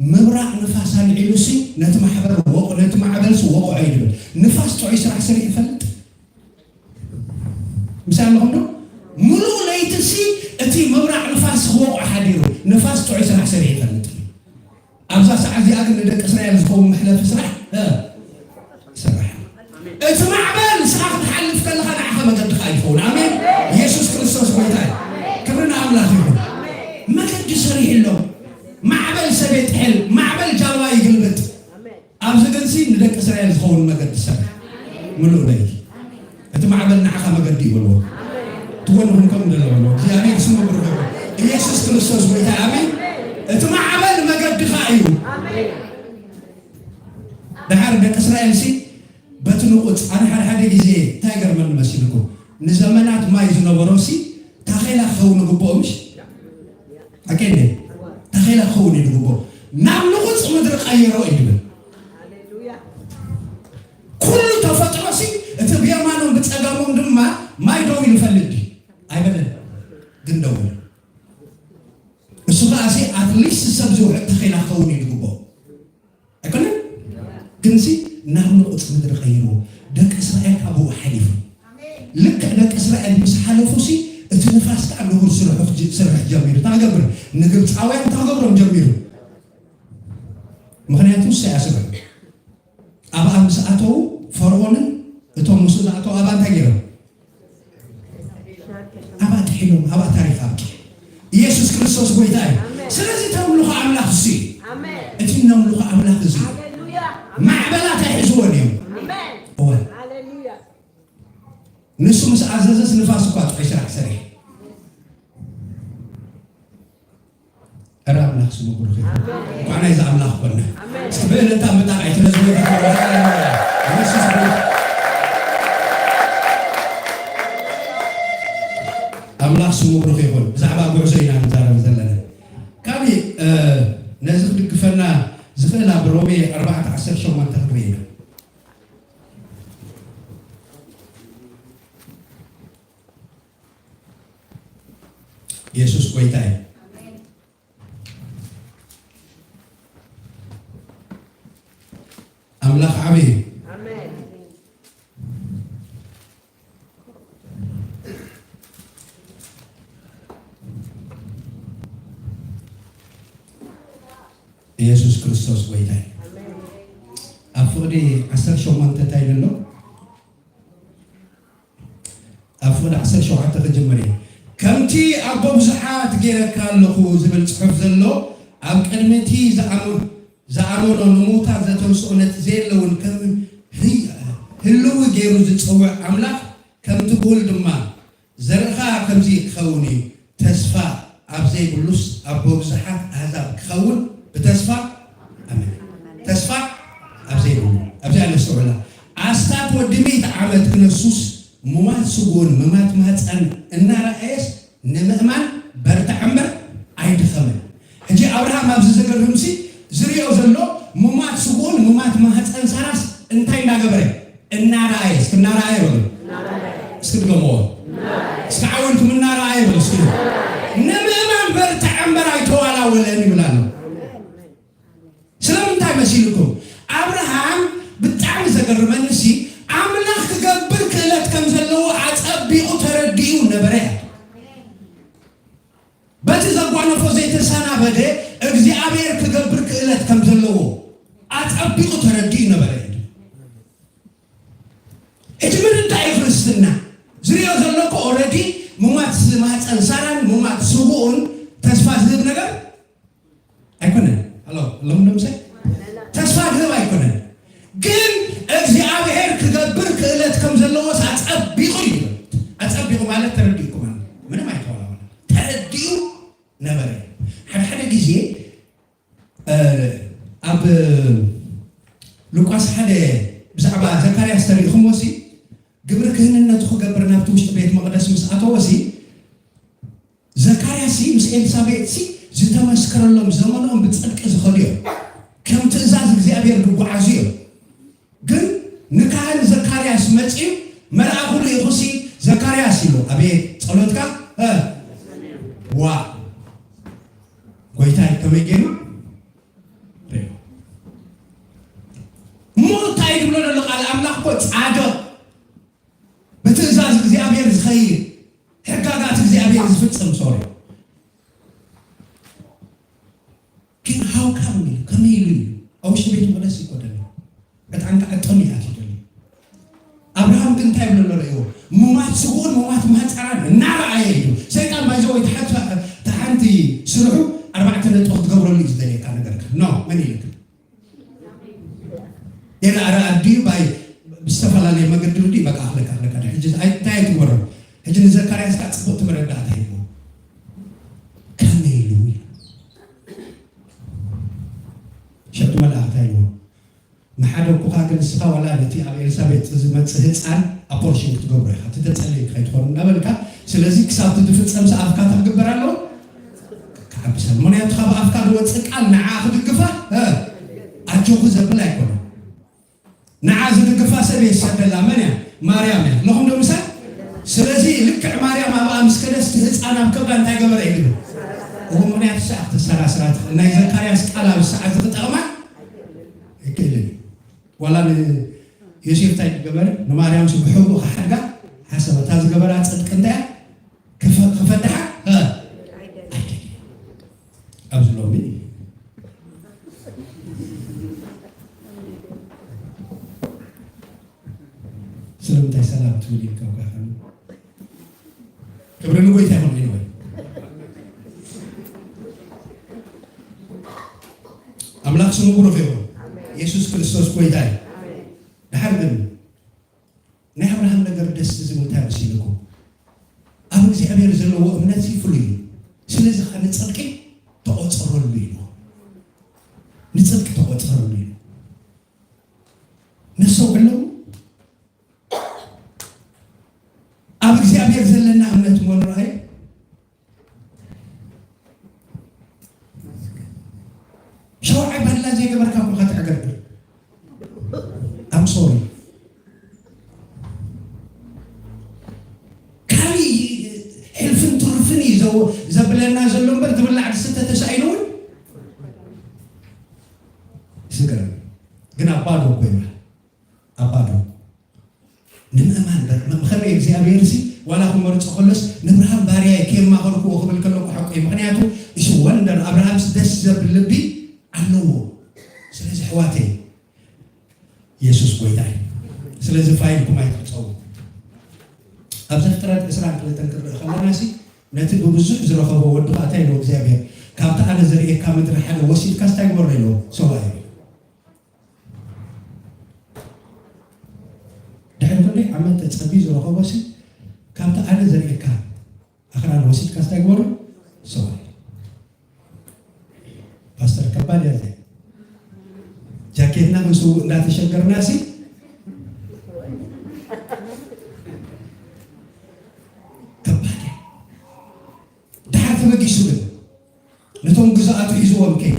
مبرع نفاس العلوسي نتمع حبر ووق نتمع عبلس ووق عيد نفاس تعيش راح سريع فلت مثال لهم ده ملو ليتسي أتي مبرع نفاس ووق حديرو نفاس تعيش راح سريع فلت أمسا سعدي أقل ندك إسرائيل زفوم محلف سرح سرح اتمع عبل ساخد حلف كل خنا عخا ما قد خايفون آمين يسوس كريستوس بيتاي كبرنا أملاك يقول ما قد سريح له معبل سبيت حل معبل جاوا يقلبت أمسا قنسي ندك إسرائيل زفوم ما قد سرح ملو ليك اتمع عبل نعخا ما قد يقولوا تقولهم كم دلوا يعني اسمه برغم يسوس كريستوس بيتاي آمين اتمع عبل ما قد خايو دحار دك إسرائيل سي بتنقط أنا حدا جزء تاجر من مسيركم نزمانات ما يزنوا بروسي تخيل خون نقبومش أكيد تخيل خون نقبو نعم نقص مدرك أيرو إدمن كل تفترسي تبيا ما نم بتسألهم دم ما يدوي نفلدي أيبدن جندوي السؤال أسي أتليس سبزو تخيل خون نقبو أكيد جنسي نحن نقص مدرك أيرو دك إسرائيل أبو حليف لك دك إسرائيل مش حلفوسي تنفاس تعملوا سرح جميل تعجبر نقول تعاون تعجبرهم جميل مخنياتو سياسة أبا مسأتو فرعون توم مسأتو أبا تغيره أبا تحلم أبا تاريخ أبكي يسوع كريستوس بيتاي سلازي تملك أملاك سي أتي نملك أملاك سي معبلات يحزون يوم أول نسوا مس عزازس نفاس قات في شرح سريع أرام نفس مقول خير وأنا إذا أملاك قلنا سبيل أنت متاع اعتراض أملاك سمو خير زعما بعزينا عن زارة مثلنا كامي نزل دكفنا زفنا برومي 14 شو ما تقريبا يسوع كويتاي أملاك عبي يسوع كريستوس كويتاي أفودي 10 شو ما تتايلنو أفودي 10 شو حتى تجمري كمتي أبو بزحات غير كان له زبل صحف زلو أب قدمتي زعموا نموتا زتوسونت زيلون كم هي هلو غيرو زتصوع أملاك كم تقول دما زرخا كم زي خوني تسفى أبزي بلوس أبو بزحات هذا خون بتسفى أمين تسفى أبزي بلو أبزي على السؤال أستاذ ودميت عمد كنسوس ممات سجون ممات مهتن النار إيش نمأمن برتعمر عيد خمن هجي أبراهام أبز ذكر همسي زريو زلو ممات سجون ممات مهتن سارس انتي ناقبري النار إيش النار إيه ولا اسكت قموا استعاونتم النار إيه ولا اسكت نمأمن برتعمر عيد ولا ولا نبلانو سلام انتي مسيلكم أبراهام بتعمل ذكر منسي ዝዓበደ እግዚአብሔር ክገብር ክእለት ከም ዘለዎ አጠቢቁ ተረዲኡ ነበረ። እቲ ምን እንታይ ክርስትና ዝሪኦ ዘለኮ ኦልሬዲ ሙማት ማህፀን ሳራን ሙማት ስቡኡን ተስፋ ዝህብ ነገር አይኮነን። ለምንምሰ ተስፋ ዝህብ አይኮነን። ግን እግዚአብሔር ክገብር ክእለት ከም ዘለዎ አጠቢቁ እዩ። አጠቢቁ ማለት ተረዲኡ ማለት ምንም አይተዋላ ተረዲኡ ነበረ። ሓደ ጊዜ ኣብ ሉቃስ ሓደ ብዛዕባ ዘካርያስ ተሪኢኹም ወሲ ግብሪ ክህንነቱ ክገብር ናብቲ ውሽጢ ቤት መቅደስ ምስ ኣተወሲ ዘካርያስ ምስ ኤልሳቤጥ ዝተመስከረሎም ዘመኖም ብፅድቂ ዝኸዱ እዮም። ከም ትእዛዝ እግዚአብሔር ዝጓዓዙ እዮም። ግን ንካህን ዘካርያስ መፂኡ መልአኹ ርኢኹሲ ዘካርያስ ኢሉ ኣቤት ጸሎትካ ዋ ጎይታይ ከመይ ገይሩ ሞታይ ብሎ ዘሎ ቃል ኣምላኽ እኮ ጻድቕ በትእዛዝ እግዚአብሔር ዝኸይድ ሕጋጋት እግዚአብሔር ዝፍጽም ሶሪ ግን ሃው ከመይ ኢሉ ኣብ ውሽጢ ቤት መቅደስ ይቆደል በጣም ተቀጠም ይካትደል አብርሃም ግን እንታይ ብሎ ነው ሙማት ስጉን ሙማት ማህፀራን እናረአየ እዩ ሰይጣን ባይዘው ተሓንቲ ስርሑ 4 ነጥብ ትገብረሉ ዝደለካ ነገር ነው ምን ይልክ የና አራዲ ባይ ብስተፈላለየ መገድ ዲ በቃ አለካ ሕጂ አይታይት ወረ ሕጂ ዘካርያስ ካጽፎት መረዳት አይሞ ከመይ ኢሉ ሸቱ መላእክት አይሞ ማሓደ ኩካ ግን ስኻ ወላደቲ ኣብ ኤልሳቤጥ ዝመጽእ ህፃን አፖርሽን ክትገብሮ ኢኻ ትተጸልይ ከይትኾን እናበልካ ስለዚ ክሳብ ትፍጸም ሰዓትካ ትግበር ኣለዎ ካብሰል ምክንያቱ ካብ ኣፍካ ዝወፅእ ቃል ንዓ ክድግፋ ኣጆኹ ዘብል ኣይኮነ ንዓ ዝድግፋ ሰብ የሰደላ መን እያ ማርያም እያ ለኹም ዶ ምሳል ስለዚ ልክዕ ማርያም ኣብኣ ምስ ከደስቲ ህፃን ኣብ ከብዳ እንታይ ገበረ ኢሉ እሁ ምክንያቱ ሰዓት ተሰራስራት ናይ ዘካርያስ ቃል ኣብ ሰዓት ዝጠቕማ ይክእልን ዋላ ዮሴፍ እንታይ ገበረ ንማርያም ብሕጉ ክሓድጋ ሓሰበታ ዝገበራ ፅድቂ እንታይ ክፈትሓ ኣብዚ ሎሚ ስለምንታይ ሰላም ትብል ይከብካ ክብሪ ንጎይታ ይሆን ይኖር አምላክ ስሙ ብሩክ ይሁን። ኢየሱስ ክርስቶስ ጎይታ ድሓር ግን ናይ አብርሃም ነገር ደስ ዝምልታ መሲልኩ ኣብ እግዚአብሔር ዘለዎ እምነት ይፍሉይ ስለዚ ኸ ንፅድቂ ተቆፀረሉ እዩ ንፅድቂ ተቆፀረሉ እዩ ነሰውዕለው ኣብ እግዚአብሔር ዘለና እምነት ሞልራይ ሸውዓይ ባህላ ዘይገበርካ እኳ ክትዕገርግር ኣም ሶሪ ካሊእ ሕልፍን ትርፍን እዩ ዘብለና ዘሎ እምበር ዝብላዕ ድስተ ተሳኢሉውን ስገር ግን ኣባዶ እኮ ይብሃል ኣባዶ ንምእማን መኸበይ እግዚአብሔር ሲ ዋላ ክመርፆ ከሎስ ንብርሃን ባርያይ ከየማኸልክዎ ክብል ከለኩ ሓቂ ምክንያቱ እሱ ወንደር አብርሃም ደስ ዘብል ልቢ ኣለዎ። ስለዚ ሕዋተይ ኢየሱስ ጎይታ ስለዚ ፋይልኩም ኣይትፀው ኣብ ዘፍጥረት 22 ክንርኢ ከለና ሲ ነቲ ብብዙሕ ዝረኸቦ ወዲ እንታይ ኢሎ እግዚአብሔር ካብቲ ኣነ ዘርእየካ ምድሪ ሓደ ወሲድካ ስታይ ግበሮ ኢሎ ሰብኣይ ድሕሪ ክንደይ ዓመት ተፀቢ ዝረኸቦ ሲ ካብቲ ኣነ ዘርእየካ ኣኽራን ወሲድካ ስታይ ግበሮ ሰብኣይ ፓስተር ከባድ ያዘ ጃኬትና ምስ እንዳተሸገርና ሲ ከባድ ድሓር ተበጊሱ ግን ነቶም ግዛኣቱ ሒዝዎም ከይዲ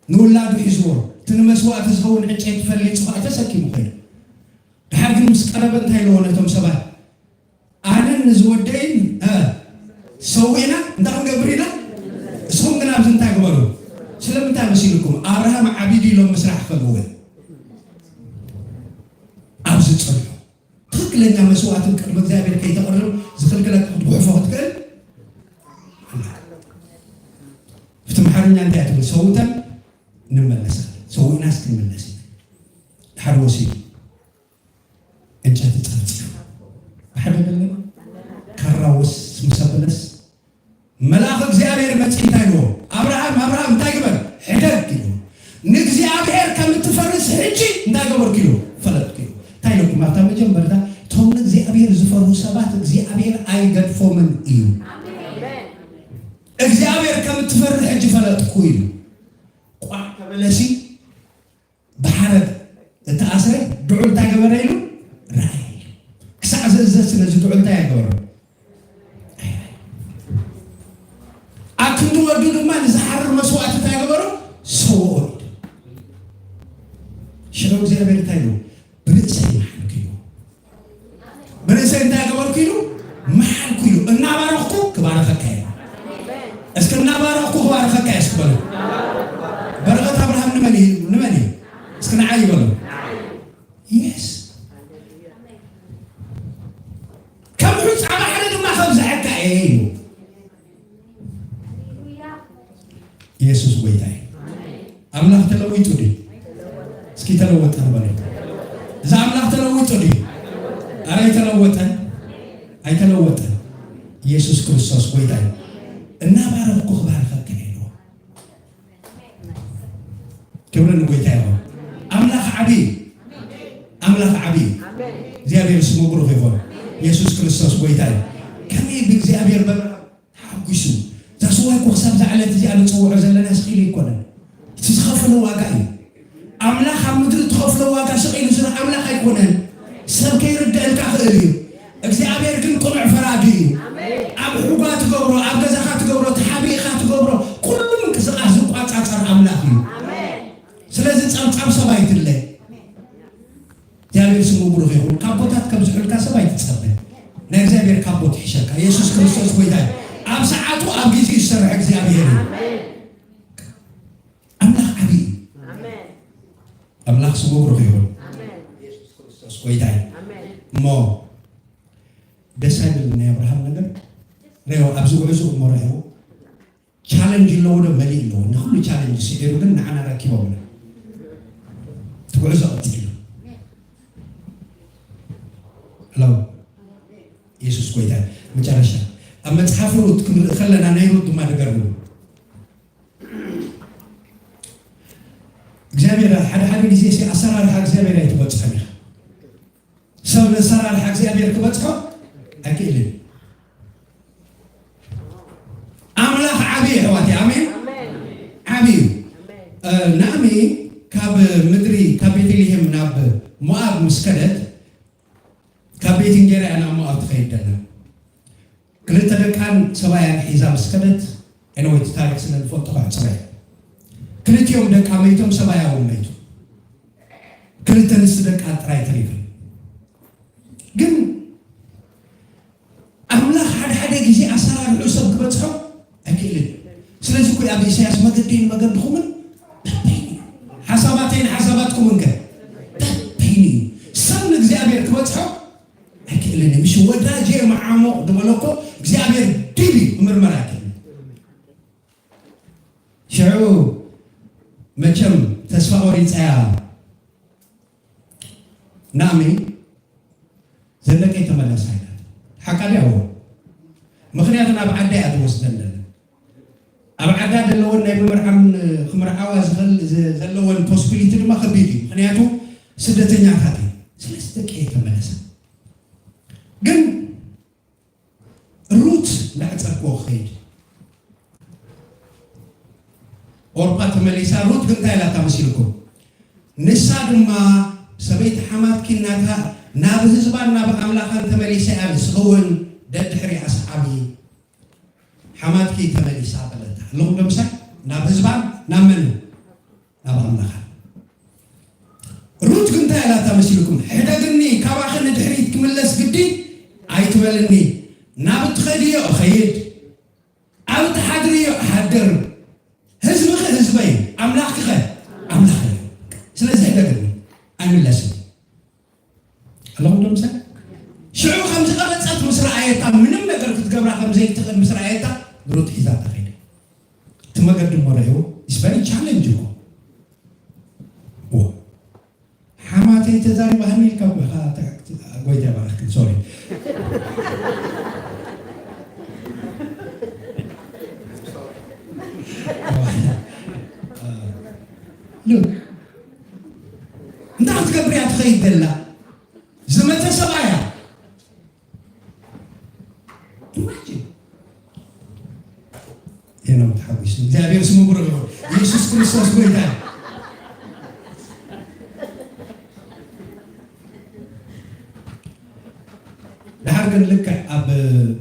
ንውላዱ ሒዝዎም ትንመስዋእቲ ዝኸውን ዕንጨይቲ ፈሊፁ ከዓ ተሰኪሙ ከይዱ ድሓር ግን ምስ ቀረበ እንታይ ኢለዎ ነቶም ሰባት ኣነን ንዝወደይን ሰዊዕና እንታይ ክንገብር ኢና እስኹም ግን ኣብዚ እንታይ ግበሩ ስለምንታይ መሲልኩም አብርሃም ዓቢድ ኢሎም ምስራሕ ከልውን ኣብዚ ፀልሑ ትክክለኛ መስዋዕትን ቅድሚ እግዚአብሔር ከይተቐርብ ዝኽልክለካ ክትጉሕፎ ክትክእል በአማርኛ እንታይ ትብል ሰውተን እንመለሳለን ሰውና እስክንመለስ ሓርወሲ እንጨት ጸፍጽፍ ባሕደለ ካራውስ ስምሰበለስ መልአክ እግዚአብሔር መጽይታ ነው አብርሃም እንታይ ገበር ሕደግ ይሉ ንእግዚአብሔር ከምትፈርስ ሕጂ እንታይ ገበርክ ይሉ ፈለጥክ ይሉ ታይለኩ ማታ መጀመርታ ቶም እግዚአብሔር ዝፈሩ ሰባት እግዚአብሔር አይገድፎምን እዩ እግዚአብሔር ከምትፈርስ ሕጂ ፈለጥኩ ይሉ ቋዕ ተበለሲ በሐረግ ተአስረ ድዑልታ ገበረ ይሉ ራእይ ክሳዕ ዘዘ ስለዚህ ድዑልታ ያገበረ አክንዱ ወዱ ድማ ንዝሓርር መስዋዕት ታገበረ ሰውድ ሽሮ እግዚአብሔር ታይሉ ብርጽይ ማሕልክ እዩ ብርጽይ ታገበርኩ ይሉ ማሕልኩ እዩ እናባረኽኩ ክባረኸካ እዩ እስከ እናባረኽኩ ክባረኸካ እስክበሉ በረኸት አብርሃም ንመን እዩ እስከ ንዓይ ይበሉ yes ከም ሕፃ ባሕሪ ድማ ከብዝሐካ እዩ ኢየሱስ ጎይታዬ አምላክ ተለውጦ ዲ እስኪ ተለወጠ በለ እዛ አምላክ ተለውጦ ዲ አረ አይተለወጠ ኢየሱስ ክርስቶስ ጎይታዬ እና ባረኩ ባረከከ ነው ክብርን ጎይታዬ አምላክ ዓቢ እግዚአብሔር ስሙ ብሩክ ይሁን ኢየሱስ ክርስቶስ ጎይታዬ ከመይ በእግዚአብሔር በታጉሱ ዛስዋይ ኮክሳብ ዛዕለት እዚ አለ ጽውዕ ዘለና ስኺል ይኮነ ትዝኸፍለ ዋጋ እዩ አምላክ ኣብ ምድሪ ትኸፍለ ዋጋ ስኺሉ ስለ አምላክ አይኮነን ሰብ ከይርዳእልካ ክእል እዩ እግዚአብሔር ግን ቁኑዕ ፈራዲ እዩ ኣብ ሕጓ ትገብሮ ኣብ ገዛኻ ትገብሮ ተሓቢእኻ ትገብሮ ኩሉ ምንቅስቃስ ዝቋፃፀር አምላክ እዩ ስለዚ ጸምጻም ሰብ ኣይትለይ እግዚአብሔር ስሙ ብሩክ ይሁን ካቦታት ከም ዝሕልካ ሰብ ኣይትጸበይ ናይ እግዚአብሔር ካቦት ይሕሸካ ኢየሱስ ክርስቶስ ጎይታዬ ኣብ ሰዓቱ ኣብ ጊዜ ይሰርሕ እግዚአብሔር አምላክ ዓቢ አምላክ ስሙ ብሩክ ይሁን ኢየሱስ ክርስቶስ ጎይታዬ እሞ ደስ አይልም ናይ አብርሃም ነገር ነው ኣብዚ ውዕዙ ሞራዩ ቻሌንጅ ለወደ መሊ ነው ንኹሉ ቻሌንጅ ሲደሩ ግን ንዓና ረኪቦም ትጉዕዞ አትይሉ ሄሎ ኢየሱስ ጎይታዬ መጨረሻ መጽሐፍ ሩት ክንርኢ ከለና ናይ ሩት ድማ ነገር ነው እግዚአብሔር ሓደ ጊዜ አሰራርሓ እግዚአብሔር አይተወጽሐና ሰብ ለሰራርሓ እግዚአብሔር ክበጽሖ አይክእልን አምላክ ዓቢ ሕዋቴ አሜን ዓቢ ናእሚ ካብ ምድሪ ካብ ቤተልሔም ናብ ሞዓብ ምስከደት ካብ ቤት እንጀራ ናብ ሞዓብ ትኸይደና ክልተ ደቃን ሰባያን ሒዛ ምስከደት ኤንወይ ታሪክ ስለዝፈልጦ ካዕፅበ ክልቲኦም ደቃ መይቶም ሰባያውን መይቱ ክልተ ንስ ደቃ ጥራይ ተሪፉ ግን አምላክ ሓደ ጊዜ አሰራርሑ ሰብ ክበጽሖ አይክእልን ስለዚህ ኩ ኣብ ኢሳያስ መገደይን መገድኹምን ሓሳባትኩምን ከ በይኒ ሰብ ንእግዚአብሔር ክበጽሖ አይክእልን ምሽ ወዳጄ መዓሞቕ ድበለኮ እግዚአብሔር ድል ምርመራ አይክእልን ሽዑ መቸም ተስፋ ቆሪፃያ ናእሚ ዘለቀ የተመለሰ አይነት ሓቃዲ ኣዎ ምክንያቱ ናብ ዓዳ እያ ትወስደለን ኣብ ዓዳ ዘለወን ናይ ምምርዓን ክምርዓዋ ዘለወን ፖስቢሊቲ ድማ ከቢድ እዩ ምክንያቱ ስደተኛታት እዩ ስለዚ ደቀ የተመለሰ ግን ሩት ላዕፀርክዎ ክኸይድ ኦርጳ ተመሊሳ ሩት ግን እንታይ ኢላታ መሲልኩም ንሳ ድማ ሰበይቲ ሓማትኪ እናታ ናብ ህዝባን ናብ ኣምላኻን ተመሊሳ እያ ንስኸውን ደድሕሪ ኣስሓቢ ሓማትኪ ተመሊሳ በለታ ኣለኹም ለምሳሌ ናብ ህዝባን ናብ መን ናብ ኣምላኻን ሩት ግን እንታይ ኢላታ መሲልኩም ሕደግኒ ካባኺ ንድሕሪት ክምለስ ግዲ ኣይትበልኒ ናብ እትኸድዮ እኸይድ ኣብ እትሓድርዮ ኣሓድር ህዝብኸ ህዝበይ ኣምላኽከ ኣምላኽ እዩ ስለዚ ሕደግኒ ኣይምለስን ኣለኹም ለምሳሌ ሽዑ ከም ዝቐበፀት ምስ ረኣየታ ምንም ነገር ክትገብራ ከም ዘይትኽእል ምስ ረኣየታ ሩት ሒዛ ተኸይደ መገድ ሞራዩ is very challenging حماتي تزاري بهني كم قوي تبارك sorry look انت تقبري اتخيل دلا زمت سبايا imagine هنا متحوش እግዚአብሔር ስሙ ብሩክ ይሁን ኢየሱስ ክርስቶስ ጌታ دهارجن لك أب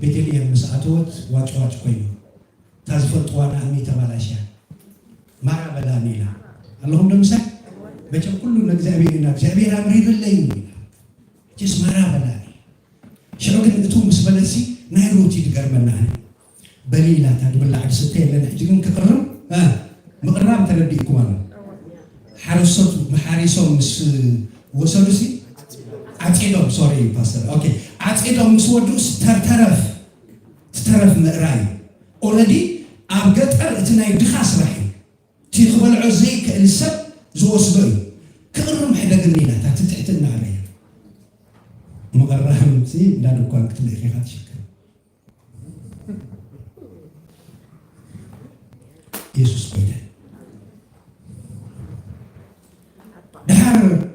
بيتلي مساعدوت واجواج كوينو تزفت وانا أمي تمالاشيا مرة بدانيلا اللهم نمسك بجم كله نجزابينا نجزابينا مريض الليل جس مرة بداني شلون كنت توم مسبلسي نايروتي تقربنا بليلة تقبل عد ستين لنا حجين كقرب مقرب تردي كمان حرصت محارسهم مس وصلسي عتيدهم سوري باستر اوكي عتيدهم مسودوس ترف مراي اوريدي اب قطر اتناي دخاس راحي تيقبل عزيك السب زوسبي كرم حدقنينا تتعتنا عليا مقرهم سي دانو كان كتلي خات شكر يسوع بيته دهر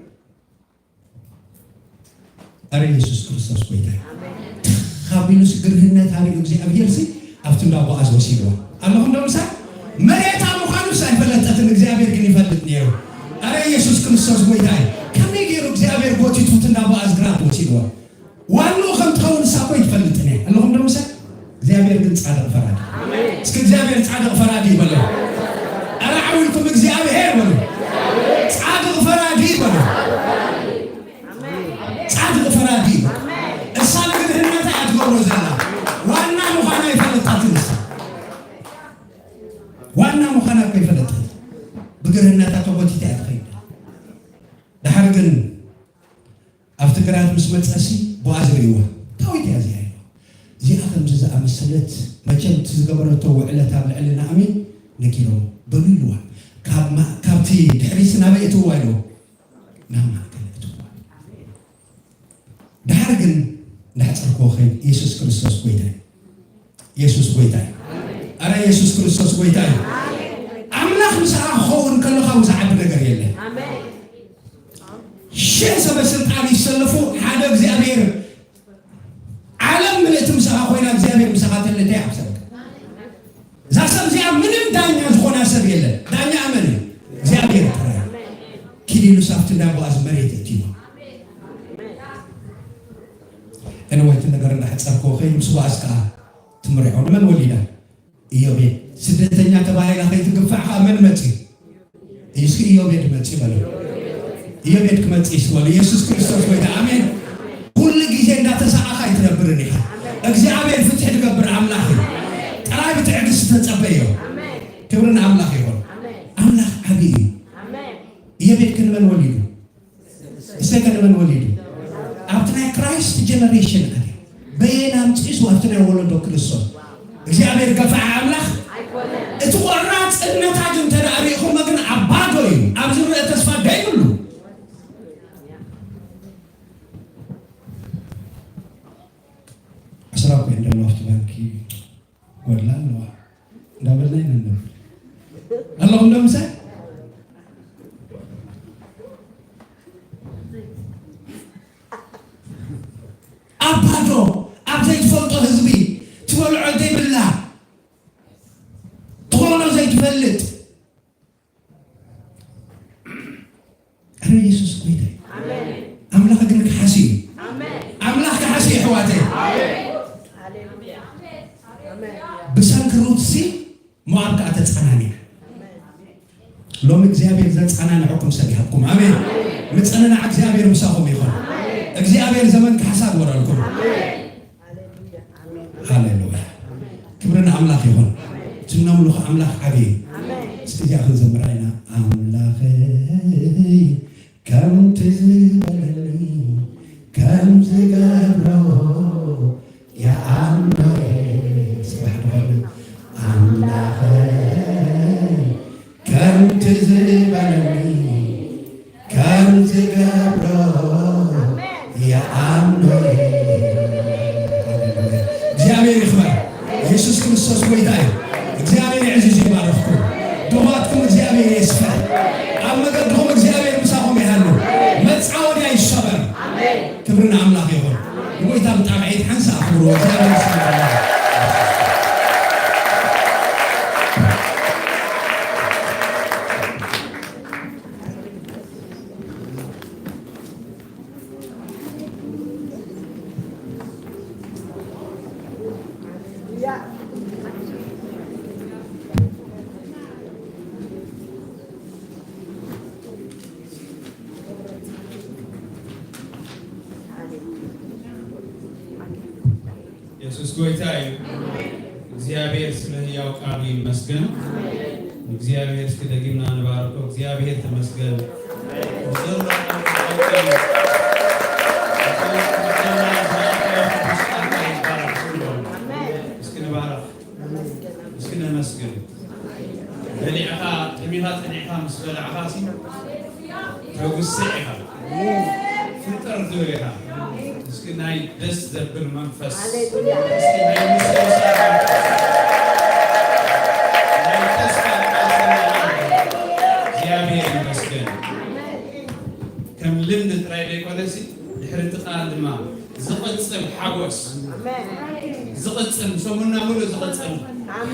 أرى يسوع كريستوس بيته خابينو سكرهنا تاري لوزي أبيرسي أفتنا بعض وسيلة اللهم نمسح مريت عمو خالص أفلت أتنك أبير كني فلت نيرو أرى يسوع كريستوس بيته كم يجيرو أبير بوتي توتنا بعض غراب وسيلة وانو خم تقول ساقي فلتني اللهم نمسح أبير كنت صادق فرادي اسك أبير صادق فرادي بلو أرى عولكم أبير بلو صادق فرادي بلو صادق فرادي الصادق هنا تعتبر زلا وانا مخانا يفلطات نسا وانا مخانا يفلطات بقرنا تاتوبتي تاخيد دحرجن افتكرات مسمت اسي بوازريوا تويت يا زي زي اخر جزء مسلت ما كنت تزغبرته وعلتها بالعلنا امين نكيرو بميلوا كابتي دحريسنا بيتو وايلو نعم دهارجن نحصل كوخين يسوع كريستوس بيتاي يسوع بيتاي أنا يسوع كريستوس بيتاي أملاك مسرع خون كل خاوز عبد نجار يله شيء سبب سلطان يسلفوا هذا እግዚአብሔር ዓለም ምልእትም ሰራ ኮይና እግዚአብሔር مسخات اللي تعبسك زاسم زي ምንም ዳኛ ዝኮና ሰብ የለ ዳኛ አመን እግዚአብሔር ተራ ኪሊሉ ሳፍትና ባዝ መሬት እቲማ أنا وقت النجار اللي حتصل كوخين مسوا أسكا تمرحون من ولينا إيوبي سدتني تباهي لخيت قفعها من متي يسكي إيوبي متي بلو إيوبي كمتي سوالي يسوع كريستوس ويدا آمين كل جيزين لا تسعى خايت ربرني أجزاء فتح تقبر أملاخي تراي بتعكس تتبعيه كبرنا أملاخي هون أملاخ حبيبي إيوبي كن من ولينا إستكن من ولينا أبتنا كرايست جنريشن بينام تيسو أبتنا ولدو كريستوس እግዚአብሔር ገፋ አምላክ እትቆራጽ እነታጅን ተዳሪኹ መግን አባዶይ አብዝሩ ተስፋ ዳይሉ አስራው እንደነፍት ባንኪ ወላን ነው እንዳበላይ ነው አላሁ እንደምሳ አባዶ አብዘይት ፎቶ ህዝቢ تولع دي بالله تولع زي تفلت أنا يسوع كويتي أملاك قلك حسي أملاك حسي حواتي بسانك روتسي ما أبقى تتعناني لو مكزيابير زاد تعناني حكم سبيحكم آمين متعنانا عكزيابير مساهم يخون أكزيابير زمن كحساب ورا لكم هاليلويا كبرنا أملاك يهون تنملك أملاك عبي استجاء زمرائنا أملاكي كم تزبلني كم تقبره يا أملاكي سبحان الله أملاكي ከምትገብሮ የአምኖ እግዚአብሔር ይክበር። ኢየሱስ ክርስቶስ ጌታ እዩ። እግዚአብሔር ይዕዝዝ ይባረኽኩም። ድኻትኩም እግዚአብሔር ይስፈር። ኣብ መገድኩም እግዚአብሔር ምሳኹም ይሃሉ። መፃወድያ ይሰበር። ክብሪ ንኣምላኽ ይኹን። ንጎይታ ብጣዕሚ ዒድ ሓንሳ ኣኽብርዎ። እግዚአብሔር ይስፈር። ኢየሱስ ጌታ እዩ። እግዚአብሔር ስለ ሕያው ቃሉ ይመስገን። እግዚአብሔር እስከ ደግምና ንባርከው። እግዚአብሔር ተመስገን። እስኪ ንባረክ፣ እስኪ ነመስግን። በሊዕኻ ጥሚኻ ፀኒዕኻ ምስ በላዕኻ ተጉስዕ ኢኻ ፍጥር ዝብል ኢኻ እስኪ ናይ ደስ ዘብል መንፈስ እግዚአብሔር ይመስገን። ከም ልምዲ ጥራይ ዘይኮነሲ ድሕሪ እቲ ቃል ድማ ዝቕፅል ሓጎስ ዝቕፅል ሰሙና ሙሉእ ዝቕፅል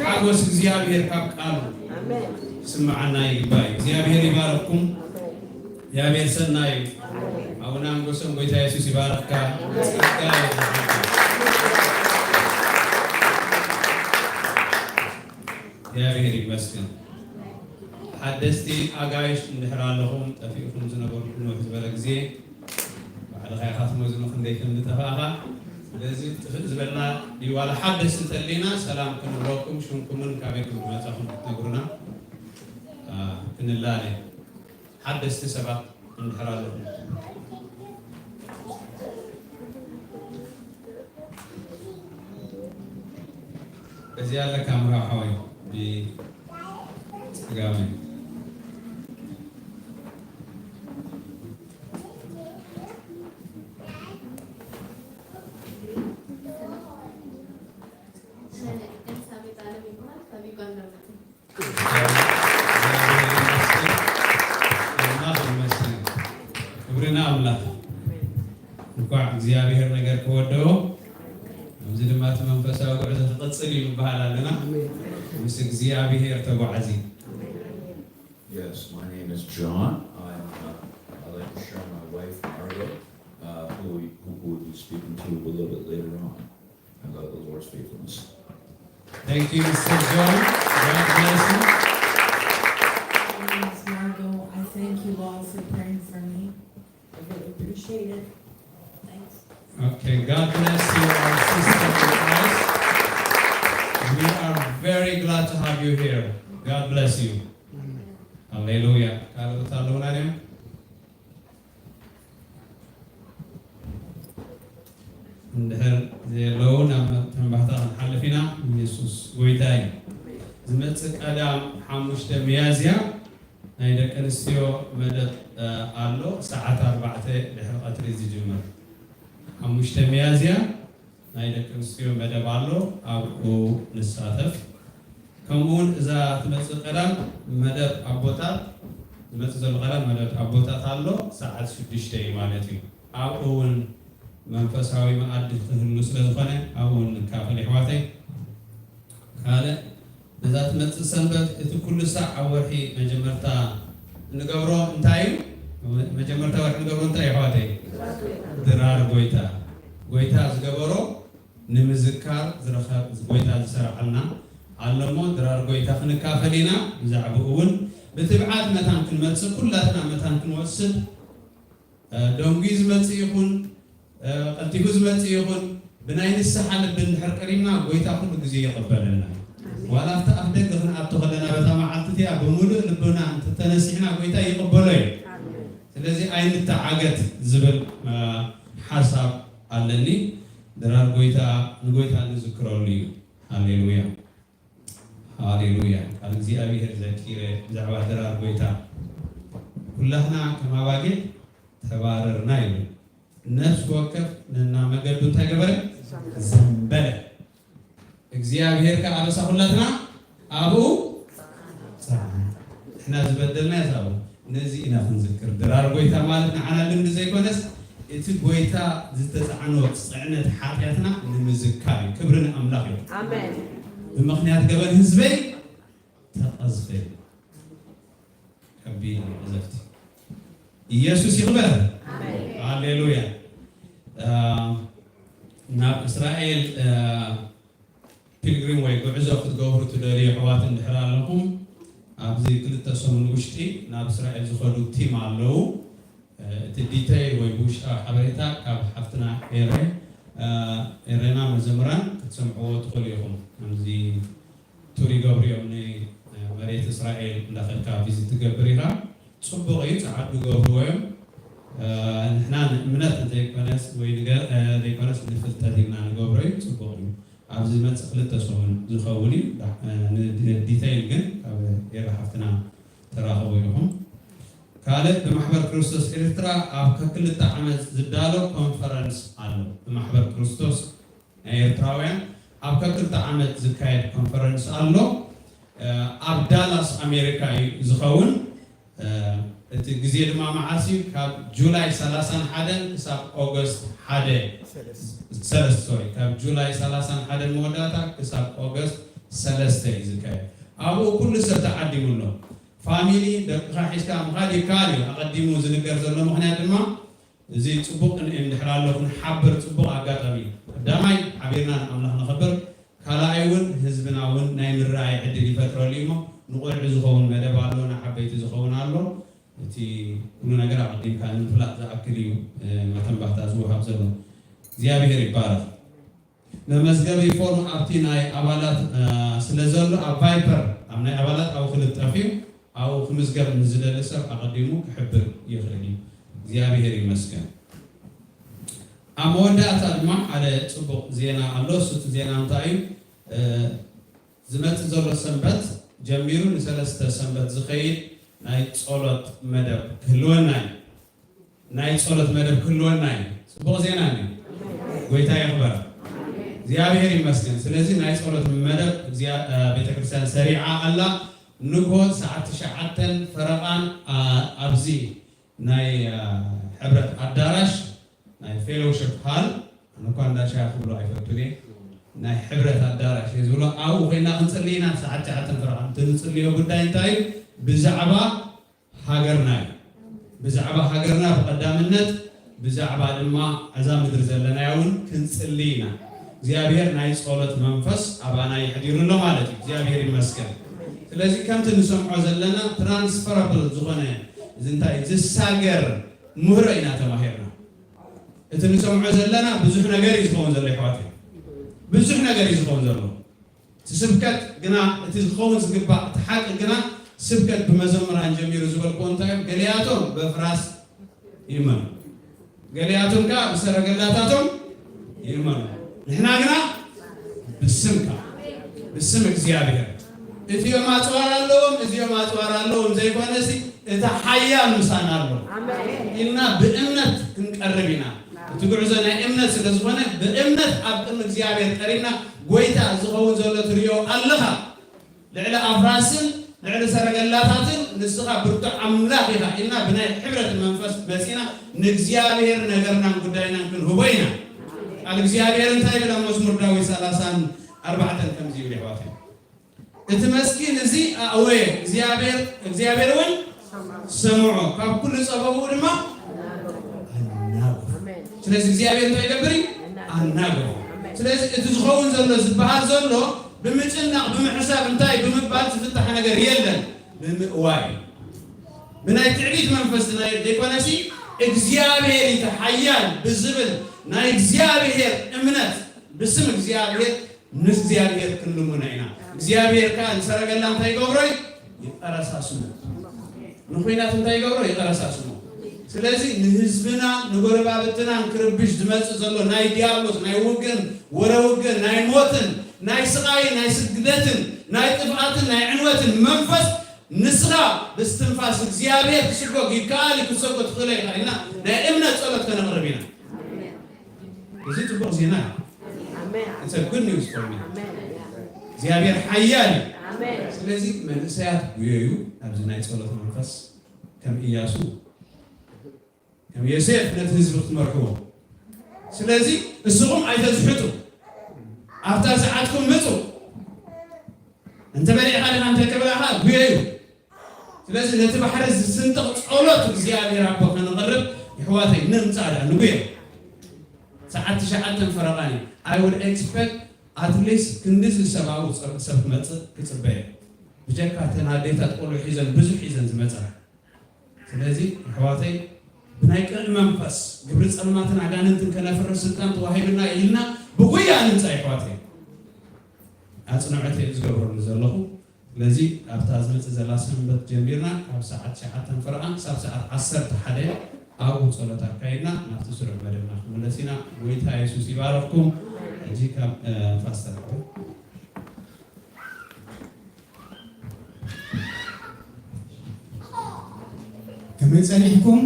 ሓጎስ እግዚአብሔር ካብ ቃሉ ስምዓና ይግባእ። እግዚአብሔር ይባረኩም። እግዚአብሔር ሰናይ እዩ። አቡነ አንጎሶም ጌታ ኢየሱስ ይባረካ። ጸጋ እግዚአብሔር ይመስገን። ሓደስቲ ኣጋይሽ እንድሕር ኣለኹም ጠፊኡኩም ዝነበርኩም ዝበለ ግዜ ባዕልኻ ኢኻ ትመዝኑ ክንደይ ከም ዝጠፋእኻ። ስለዚ ጥፍእ ዝበልና ዋላ ሓደስቲ እንተሊና ሰላም ክንብለኩም ሽምኩምን ካበይኩም ዝመፃኹም ክትነግሩና ክንላለ ሓደስቲ ሰባት እንድሕር ኣለኹም እዚህ ያለ ካሜራ ሐዋይ ቢጽጋሜ ክብርና አምላክ እንኳን እግዚአብሔር ነገር ከወደው እዚ ድማ መንፈሳዊ ጉዕዞ ተቀጽል ይባሃል ኣለና ምስ እግዚአብሔር ተጓዓዚ። Yes, my name is John. I'd like to share my wife Margaret, who we'll be speaking to a little bit later on about the Lord's faithfulness. Thank you, Mr. John. God bless you. My name is Margot. I thank you all for praying for me. I really appreciate it. Thanks. Okay, God bless you, our sister in Christ. We are very glad to have you here. God bless you. Hallelujah. Kalau talung na rin. Ndahal zelo na tambahtan halifina Jesus goitay. Zmetsak Adam hamushte miyazia. Naida kanistio medat allo saat 4 dahil qatri zijumar. Hamushte miyazia. Naida kanistio medat allo abu nisataf. كمون إذا تمسك قدام مدد أبوتات تمسك القدام مدد أبوتات الله ساعات شديشتي مالتي أون منفساوي ما أدي تهلوس للخنة أون كافل إخواتي هذا إذا تمسك سنبت كل ساعة أورحي مجمرتا نجبره انتايو مجمرتا ورح نجبره انتاي إخواتي درار قويتا زجبره نمزكار زرخا قويتا زرعنا علمو درار قويتا خنكافلينا زعبون بتبعات متان كنمتص كلاتنا متان كنوصل دونغيز متصيخون قلتيغوز متصيخون بناين السحال بنحر قرينا قويتا كل غزي يقبلنا ولا تأخدك غن ابتخلنا بتما عطتي بمولو لبنا انت تنسينا قويتا يقبلوا ስለዚህ አይን ተዓገት ዝብል ሐሳብ አለኒ درار قويتا نذكروا ሃሌሉያ ሃሌሉያ እግዚአብሔር ዘኪረ ዛዕባ درار قويتا كلنا كما باقي ተባረርና ይሉ ነፍስ ወከፍ እና መገዱ ተገበረ ዘንበለ እግዚአብሔር ከአበሳ ሁላትና አቡ እحنا ዝበደልና ያሳቡ ነዚህ ኢና ንዝክር ድራር ጎይታ ማለት ንዓና ልምዲ ዘይኮነስ እቲ ጎይታ ዝተጻዕኖ ጽዕነት ሓጢያትና ንምዝካር ክብርን አምላክ እዩ አሜን ብምኽንያት ገበን ህዝበይ ተቀዝፈ ከቢል ዘፍቲ ኢየሱስ ይክበር አሜን ሃሌሉያ ናብ እስራኤል ፒልግሪም ወይ ጉዕዞ ክትገብሩ ትደልዩ ኣሕዋት እንድሕር ኣለኩም ኣብዚ ክልተ ሰሙን ውሽጢ ናብ እስራኤል ዝኸዱ ቲም ኣለዉ እቲ ዲቴይል ወይ ውሽጣዊ ሓበሬታ ካብ ሓፍትና ኤሬና መዘምራን ክትሰምዕዎ ትኽእሉ ኢኹም ከምዚ ቱር ይገብሩ እዮም ንመሬት እስራኤል እንዳኸድካ ቪዚት ትገብር ኢኻ ፅቡቕ እዩ ፀዓዱ ገብርዎ እዮም ንሕና ንእምነት እንተይኮነስ ወይ ዘይኮነስ ንፍልጠት ኢልና ንገብሮ እዩ ፅቡቕ እዩ ኣብዚ መፅእ ክልተ ሰሙን ዝኸውን እዩ ንዲቴይል ግን ካብ ኤራ ሓፍትና ተራኸቡ ኢኹም ካልእ ብማሕበር ክርስቶስ ኤርትራ ኣብ ከክልተ ዓመት ዝዳሎ ኮንፈረንስ ኣሎ ብማሕበር ክርስቶስ ናይ ኤርትራውያን ኣብ ከክልተ ዓመት ዝካየድ ኮንፈረንስ ኣሎ ኣብ ዳላስ ኣሜሪካ እዩ ዝኸውን እቲ ግዜ ድማ መዓስ እዩ ካብ ጁላይ 31 ክሳብ ኦገስት 1 ካብ ጁላይ 31 መወዳእታ ክሳብ ኦገስት 3 እዩ ዝካየድ ኣብኡ ኩሉ ሰብ ተዓዲሙሎ ፋሚሊ ደቅኻ ሒዝካ ምኻድ ይከኣል እዩ ኣቐዲሙ ዝንገር ዘሎ ምክንያት ድማ እዚ ፅቡቅ እንድሕር ኣለኹ ንሓብር ፅቡቅ ኣጋጣሚ ቀዳማይ ሓቢርና ንኣምላኽ ንኽብር ካልኣይ እውን ህዝብና እውን ናይ ምርኣይ ዕድል ይፈጥረሉ እሞ ንቆልዑ ዝኸውን መደብ ኣሎ ንዓበይቲ ዝኸውን ኣሎ እቲ ኩሉ ነገር ኣቐዲምካ ንምፍላጥ ዝኣክል እዩ መተንባህታ ዝውሃብ ዘሎ እግዚኣብሔር ይባረኽ መመዝገቢ ፎርም ኣብቲ ናይ ኣባላት ስለ ዘሎ ኣብ ቫይፐር ኣብ ናይ ኣባላት ኣብኡ ክልጠፍ እዩ ኣብኡ ክምዝገብ ንዝደለ ሰብ ኣቐዲሙ ክሕብር ይኽእል እዩ እግዚኣብሔር ይመስገን ኣብ መወዳእታ ድማ ሓደ ፅቡቕ ዜና ኣሎ እሱቲ ዜና እንታይ እዩ ዝመፅእ ዘሎ ሰንበት ጀሚሩ ንሰለስተ ሰንበት ዝኸይድ ናይ ጸሎት መደብ ክህልወና እዩ ናይ ጸሎት መደብ ክህልወና እዩ ፅቡቕ ዜና እዩ ጎይታ ይኽበር እግዚአብሔር ይመስገን ስለዚህ ናይ ጸሎት መደብ ቤተክርስቲያን ሰሪዓ ኣላ ንጎ ሰዓት 9 ፈረቓን ኣብዚ ናይ ሕብረት ኣዳራሽ ናይ ፌሎውሺፕ ሃል እንኳን እንዳሻያ ክብሎ ኣይፈቱን ናይ ሕብረት ኣዳራሽ ዝብሎ ኣብኡ ኮይና ክንፅልይና ሰዓት 9 ፈረቓን ትንፅልዮ ጉዳይ እንታይ ብዛዕባ ሃገርና ብዛዕባ ሃገርና ብቀዳምነት ብዛዕባ ድማ እዛ ምድሪ ዘለና እውን ክንፅልይና እግዚአብሔር ናይ ጸሎት መንፈስ ኣባና ይሕዲሩሎ ማለት እዩ እግዚአብሔር ይመስገን ስለዚህ ከምቲ ንሰምዖ ዘለና ትራንስፈራብል ዝኾነ እንታይ ዝሳገር ምህሮ ኢና ተማሂርና እቲ ንሰምዖ ዘለና ብዙሕ ነገር እዩ ዝኸውን ዘሎ ይሕዋት ብዙሕ ነገር እዩ ዝኸውን ዘሎ ስብከት ግና እቲ ዝኸውን ዝግባእ እቲ ሓቂ ግና ስብከት ብመዘምራን ጀሚሩ ዝበልክዎ እንታይ ገሊኣቶም በፍራስ ይመኑ ገሊኣቶም ከዓ ብሰረገላታቶም ይመኑ ንሕና ግና ብስምካ ብስም እግዚአብሔር እዚኦም ኣፅዋር ኣለዎም እዚኦም ኣፅዋር ኣለዎም ዘይኮነሲ እቲ ሓያል ምሳና ኣሎ ኢልና ብእምነት ክንቀርብ ኢና እቲ ጉዕዞ ናይ እምነት ስለ ዝኾነ ብእምነት ኣብ ቅድሚ እግዚአብሔር ቀሪብና ጎይታ ዝኸውን ዘሎ ትሪኦ ኣለኻ ልዕሊ ኣፍራስን ልዕሊ ሰረገላታትን ንስኻ ብርቱዕ ኣምላኽ ኢኻ ኢልና ብናይ ሕብረት መንፈስ መፂና ንእግዚአብሔር ነገርናን ጉዳይናን ክንህቦ ኢና ቃል እግዚአብሔር እንታይ ይብል ኣብ መዝሙር ዳዊት 34 ከምዚ ይብል ይሕዋት እቲ መስኪን እዚ ኣወየ እግዚአብሔር እውን ሰምዖ ካብ ኩሉ ፀበቡ ድማ ስለዚ እግዚአብሔር እንታይ ይገብር ኣናግሮ ስለዚ እቲ ዝኸውን ዘሎ ዝበሃል ዘሎ ብምጭናቕ ብምሕሳብ እንታይ ብምባል ዝፍታሕ ነገር የለን ብምእዋይ ብናይ ትዕቢት መንፈስ ናይ ዘይኮነሲ እግዚአብሔር ይተሓያል ብዝብል ናይ እግዚአብሔር እምነት ብስም እግዚአብሔር ንስ እግዚአብሔር ክንልሙና ኢና እግዚአብሔር ካ ንሰረገላ እንታይ ይገብሮ ይቀረሳስሙ ንኹይናት እንታይ ይገብሮ ይቀረሳስሙ ስለዚ ንህዝብና ንጎረባብትና ክርብሽ ዝመፅእ ዘሎ ናይ ዲያብሎስ ናይ ውግን ወረውግን ናይ ሞትን ናይ ስቃይን ናይ ስግደትን ናይ ጥፍኣትን ናይ ዕንወትን መንፈስ ንስኻ ብስትንፋስ እግዚአብሔር ክስጎግ ይከኣል ክሰጎ ትኽእል ኢኻ ኢና ናይ a good news for me. እግዚአብሔር ኃያል ስለዚህ መንእሰያት ጉየዩ ኣብዚ ናይ ጸሎት መንፈስ ከም ኢያሱ ከም ዮሴፍ ነቲ ህዝቢ ክትመርሕዎ ስለዚህ እስኹም ኣይተዝሕጡ ኣብታ ሰዓትኩም ምፁ እንተ በሊዕኻ ድኻ እንተ ከበላኻ ጉየዩ ስለዚህ ነቲ ባሕሪ ዝስንጥቕ ጸሎት እግዚአብሔር ኣቦ ክንቕርብ ይሕዋተይ ንምፃዳ ንጉየ ሰዓት 9 ፈረቓኒ I would expect at least ክንዲስ ሰብኣዊ ሰብ ክመፅእ ክፅበየ ብጀካ ተናዴታት ቆልዑ ሒዘን ብዙሕ ሒዘን ዝመፃ ስለዚ ኣሕዋተይ ብናይ ቅን መንፈስ ግብሪ ፀልማትን ኣጋንንትን ከነፍርስ ስልጣን ተዋሂብና ኢልና ብጉያ ንምፃ ኣሕዋተይ ኣፅንዖተይ ዝገብረሉ ዘለኹ ስለዚ ኣብታ ዝመፅእ ዘላ ሰንበት ጀሚርና ካብ ሰዓት 9 ፈረቓ ክሳብ ሰዓት 11 ኣብኡ ጸሎት ኣካይድና ናብቲ ስሩዕ መደብና ክምለስ ኢና ጎይታ ኢየሱስ ይባረኽኩም እጂ ካብ ፓስተር ከመይ ጸኒሕኩም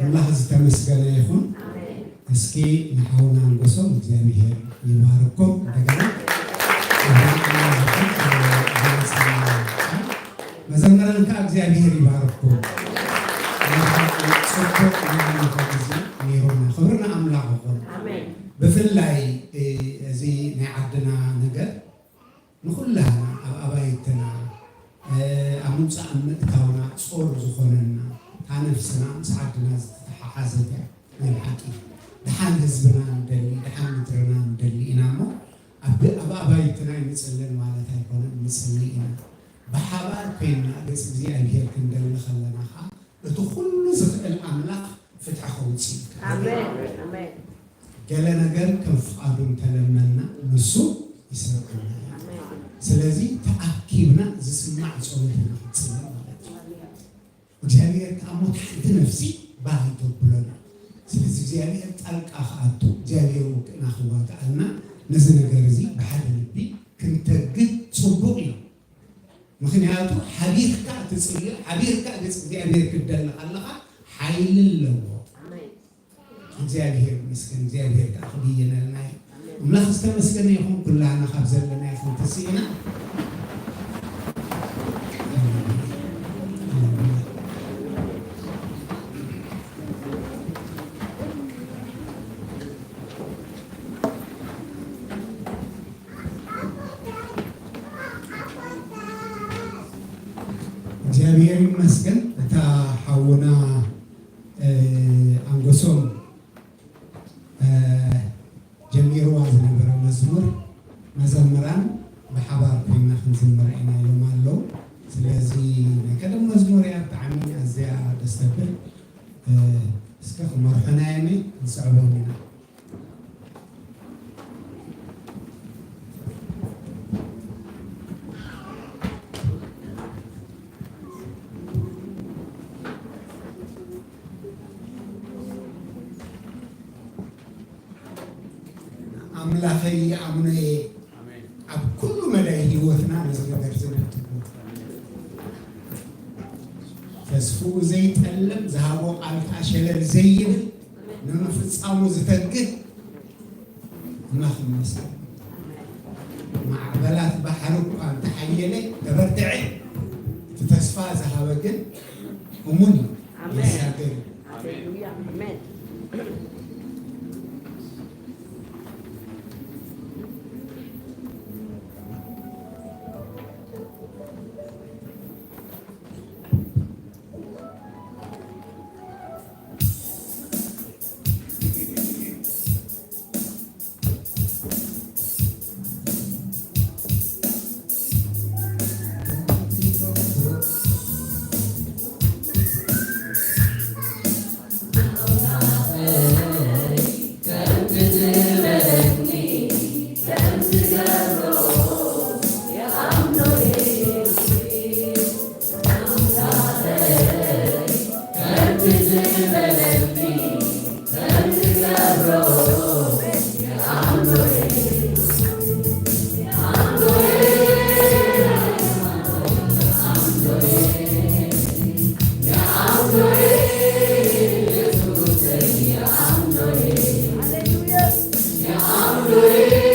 አላህ ዝተመስገነ ይሁን እስኪ ንሓውና ንጎሶም እግዚአብሔር ይባርኩም እንደገና መዘመረን ከእግዚአብሔር ይባርኩም ጽድቅ ነይሮና ክብርና ኣምላኽ ይኹን ብፍላይ እዚ ናይ ዓድና ነገር ንኩላና ኣብ ኣባይትና ኣብ ምምፃእ ምእታውና ጾር ዝኾነና ታነፍስና ምስ ዓድና ዝተተሓሓዘት እያ ናይ ብሓቂ ድሓን ህዝብና ንደሊ ድሓን ምድርና ንደሊ ኢና እሞ ኣብ ኣባይትና ይንፅልን ማለት ኣይኮነን ንፅሊ ኢና ብሓባር ኮይንና ገፅ እግዚኣብሔር ክንደሊ ከለና ከዓ እቲ ኩሉ ዝኽእል ኣምላኽ ፍትሒ ከውፅእ ኣሜን ገለ ነገር ከም ፍቃዱ ተለመና ንሱ ይሰርቀና ስለዚ ተኣኪብና ዝስማዕ ጸሎት ንክጽልይ ማለት እዩ እግዚአብሔር ከሞት ሓንቲ ነፍሲ ባይ ተብሎና ስለዚ እግዚአብሔር ጣልቃ ከኣቱ እግዚአብሔር ውቅና ክዋጋአልና ነዚ ነገር እዚ ብሓደ ልቢ ክንተግድ ጽቡቕ እዩ ምክንያቱ ሓቢርካ ትጽልይ ሓቢርካ ገጽ እግዚአብሔር ክደሊ ከለኻ ሓይሊ ኣለዎ እግዚአብሔር ይመስገን እግዚአብሔር ካኽብየነልና አምላኽ ዝተመስገነ ይኹን ኩላና ካብ ዘለና ይኹን ተስኢና እግዚአብሔር ይመስገን እታ ሓውና አንጎሶም ጀሚርዋ ዝነበረ መዝሙር መዘምራን ብሓባር ኮይና ክንዝምር ኢና ኢሎም ኣለው ስለዚ ናይ ቀደም መዝሙር እያ ብጣዕሚ ኣዝያ ደስ ተብል እስከ ክመርሑና የኒ ንስዕቦም ኢና አምላኸይ አምኖዬ ኣብ ኩሉ መዳይ ህይወትና ነዚ ነገር ዝነትቡ ተስፉ ዘይጠልም ዝሃቦ ቃልካ ሸለል ዘይብል ንምፍፃሙ ዝተግህ አምላኽ ይመስገን ማዕበላት ባሕሪ እኳ እንተሓየለ ተበርትዐ ተስፋ ዝሃበ ግን እሙን ይሻገር Hallelujah.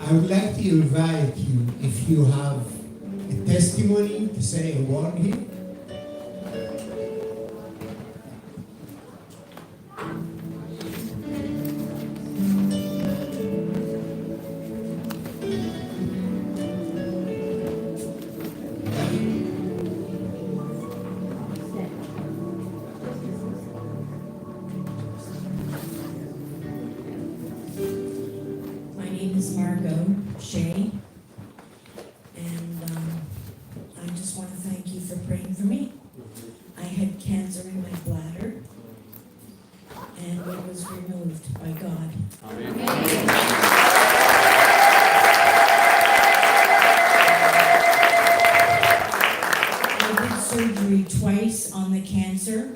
I would like to invite you, if you have a testimony, to say a word here. Is Margot Shea, and I just want to thank you for praying for me. I had cancer in my bladder, and it was removed by God. Amen. I did surgery twice on the cancer,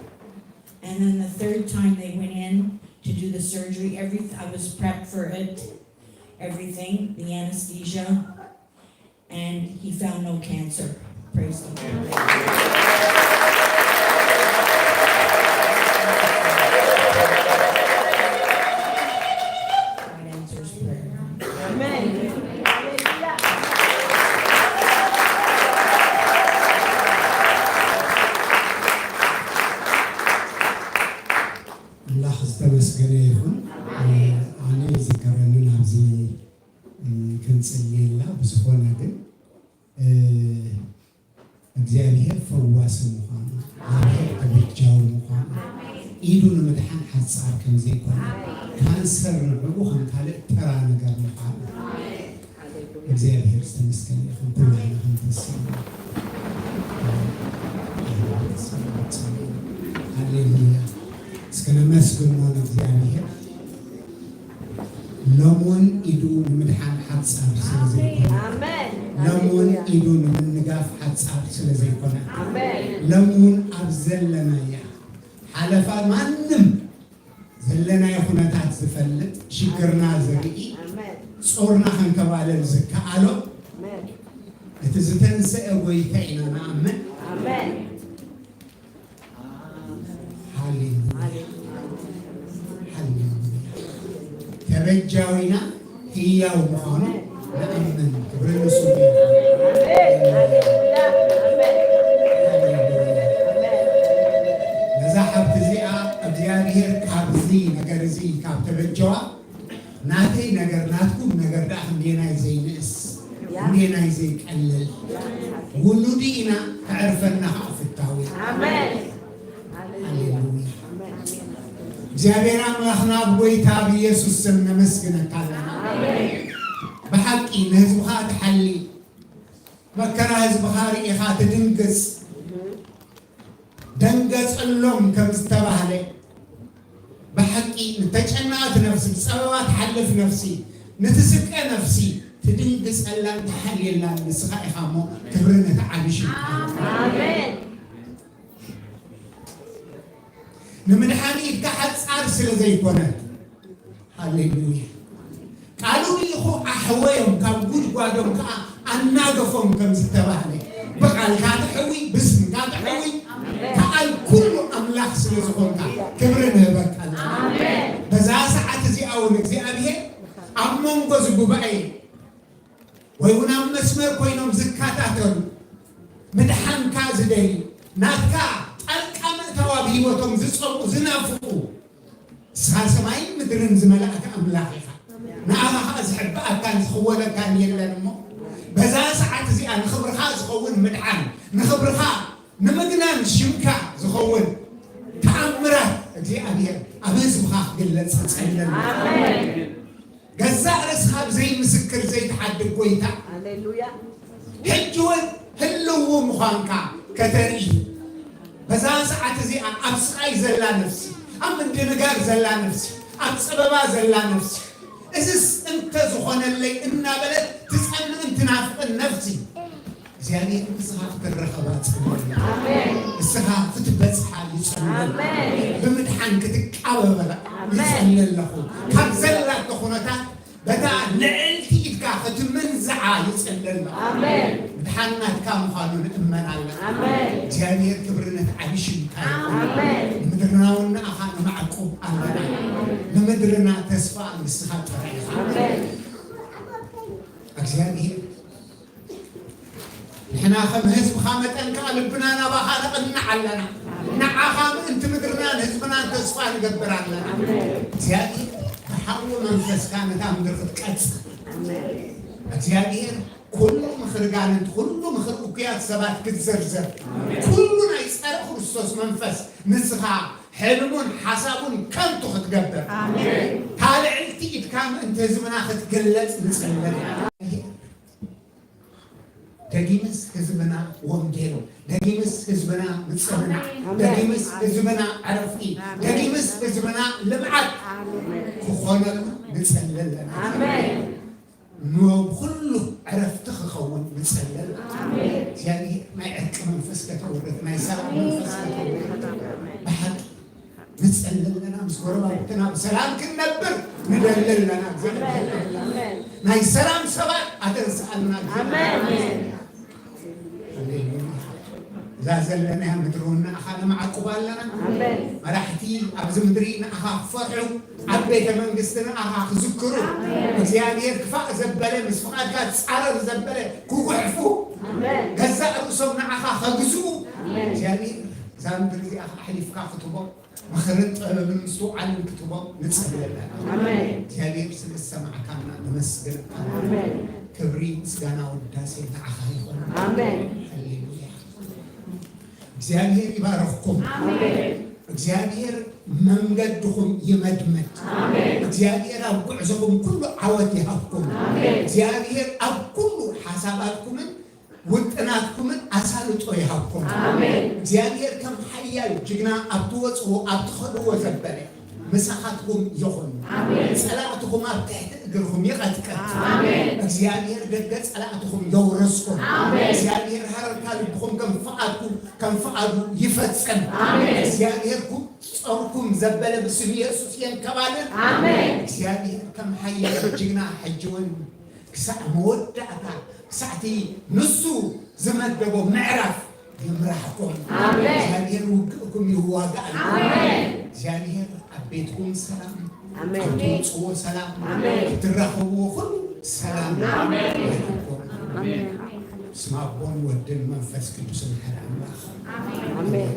and then the third time they went in to do the surgery, I was prepped for it. Everything, the anesthesia, and he found no cancer. Praise the Lord. God answers prayer. Amen. الله ዝተመስገነ ይሁን። አነ ዝከረንን ኣብዚ ክንጽልየላ ብዝኾነ ግን እግዚአብሔር ፈዋሲ ምዃኑ እግዚአብሔር ተበጃዊ ምዃኑ ኢዱ ንምድሓን ሓፃር ከም ዘይኮነ ካንሰር ንዕኡ ከም ካልእ ተራ ነገር ምዃኑ እግዚአብሔር ዝተመስገነ ይሁን። ኩላና ክንተስም ሃሌሉያ እስከነመስግኖን እግዚአብሔር ለሞን ኢዱ ንምድሓን ሓፃር ስለዘይኮነ ለሞን ኢዱ ንምንጋፍ ሓፃር ስለዘይኮነ ለሞን ኣብ ዘለናያ ሓለፋ ማንም ዘለናይ ኩነታት ዝፈልጥ ሽግርና ዘርኢ ጾርና ክንከባለል ዝከኣሎ እቲ ዝተንስአ ጎይታ ኢና ንኣምን። ተበጃዊና ህያው ምዃኑ ንኣምን። ክብሪ ንሱ ነዛ ሓብቲ እዚኣ እግዚኣብሔር ካብዚ ነገር እዚ ካብ ተበጀዋ ናተይ ነገር ናትኩም ነገር ዳ ክንዴናይ ዘይንእስ ክንዴናይ ዘይቀልል ውሉዲ ኢና ክዕርፈና ከዓ ፍታዊ እግዚአብሔር አምላክና ጎይታ ብኢየሱስ ስም ነመስግነካ ኣለና። ብሓቂ ንህዝብካ ትሓሊ مكنا هزب خاري إخات دنقص اللوم كم استبهلي بحقي نتجنات نفسي بسببات حلف نفسي نتسك نفسي تدنقص الله تحلي الله نسخة إخامو كبرنا تعالي آمين نمدحاني إتكحت أرسل زي كونات هاليلويا قالوا لي خو أحويهم كم قد قادهم أناقفهم كم استبهلي بقال كاد حوي باسم كاد حوي تعال كل أملاك سلسلونك كبرنا بكال آمين بزا ساعة زي أولك زي أبيه أمم قزبو بأي ويونا مسمر كوينهم زكاتاتهم مدحان كازدي ناتكا ألقام توابي وتم زصبو زنافقو سماي مدرن زملاك أملاكها نعم أزحب كان خولا كان يلنمو بزا ساعة زي أنا خبرها زخون مدحان نخبرها نمدنان شمكا زخون تأمره زي أبيه أبزبها قلت سنسلم آمين جزاء رسخاب زي مسكر زي تحدي كويتا هللويا حجوان هلو مخانكا كتري بزا ساعة زي أنا أبسقاي زلا نفسي أم الدنقار زلا نفسي أبسببا زلا نفسي إذس أنت زخون اللي إنا بلد تسألنا أنت نافق النفسي زياني السخاف الرخبات آمين السخاف تبزحها يسأل بمدحان كتكاوى بلا يسأل الله كاب زلات تخونتات بدا لعلتي إتكافة منزعة يسأل الله آمين مدحانات كام خانون إمان الله آمين زياني كبرنا تعيش آمين نمدرنا ونا أخانا معكم آمين نمدرنا تسفى السخاف آمين زياني إحنا هزب خامة أنك قلبنا نبغى نقنع لنا نع خام أنت مدرنا هزبنا تصفى نقبر لنا زيادة حاول منفس كانت أمدر خدكت زيادة كل مخرجان كل مخرجات سبات كتزرزر كلنا يسأل خرصوص منفس نسخة حلم حساب كم تخدقبر هذا علتي إتكام أنت هزبنا خدقلت نسألنا دقيمس هزبنا ومجيرو دقيمس هزبنا متصبنا دقيمس هزبنا عرفي دقيمس هزبنا لمعت كخونا نتسلل آمين نو كله عرفت خخون نتسلل آمين يعني ما يعك منفس كتورث ما يسال منفس كتورث بحق نتسلل لنا مسكورة وقتنا بسلام كنبر ندلل لنا آمين ما يسلام سبا أتنسألنا آمين زازل لنا مدرونا أخانا مع قبال لنا مرحتي أبز مدرينا أخا فرعو عبيت من قستنا أخا ذكروا يعني يركفاء زبالة مسفقات كات سعرر زبالة كوحفو جزاء رسولنا أخا خجزو يعني زامدري أخا حليف كافتوبا مخرط من مسوء عن الكتوبا نتسبل لنا يعني يرسل السماء كامنا نمسجل كبري مسجانا وداسي أخا يخون آمين እግዚአብሔር ይባርክኩም አሜን እግዚአብሔር መንገድኩም ይመድመድ አሜን እግዚአብሔር አብጉዕዘኩም ኩሉ ዓወት ይሃብኩም አሜን እግዚአብሔር አብ ኩሉ ሐሳባትኩም ውጥናትኩም አሳልጦ ይሃብኩም አሜን እግዚአብሔር ከም ሐያል ጅግና አብትወጽኡ አብትኸድዎ ዘበለ مساحتكم يخون آمين صلاتكم تحت أجرهم يقتك آمين እግዚአብሔር ደገ صلاتكم يورثكم آمين እግዚአብሔር هركالكم كم فقدوا يفتصم آمين እግዚአብሔርኩም ጾርኩም ዘበለ በስም ኢየሱስ የንከባለ آمين እግዚአብሔር ከም ሐያል ጅግና ሐጅውን ክሳዕ መወዳእታ ክሳዕቲ ንሱ ዝመደቦ ምዕራፍ يمرحكم آمين እግዚአብሔር ውግእኩም ይዋጋል آمين እግዚአብሔር بيتكم سلام آمين بيتكم سلام آمين ترخبوا كل سلام آمين آمين اسمعوا ودن منفس كل سنة آمين آمين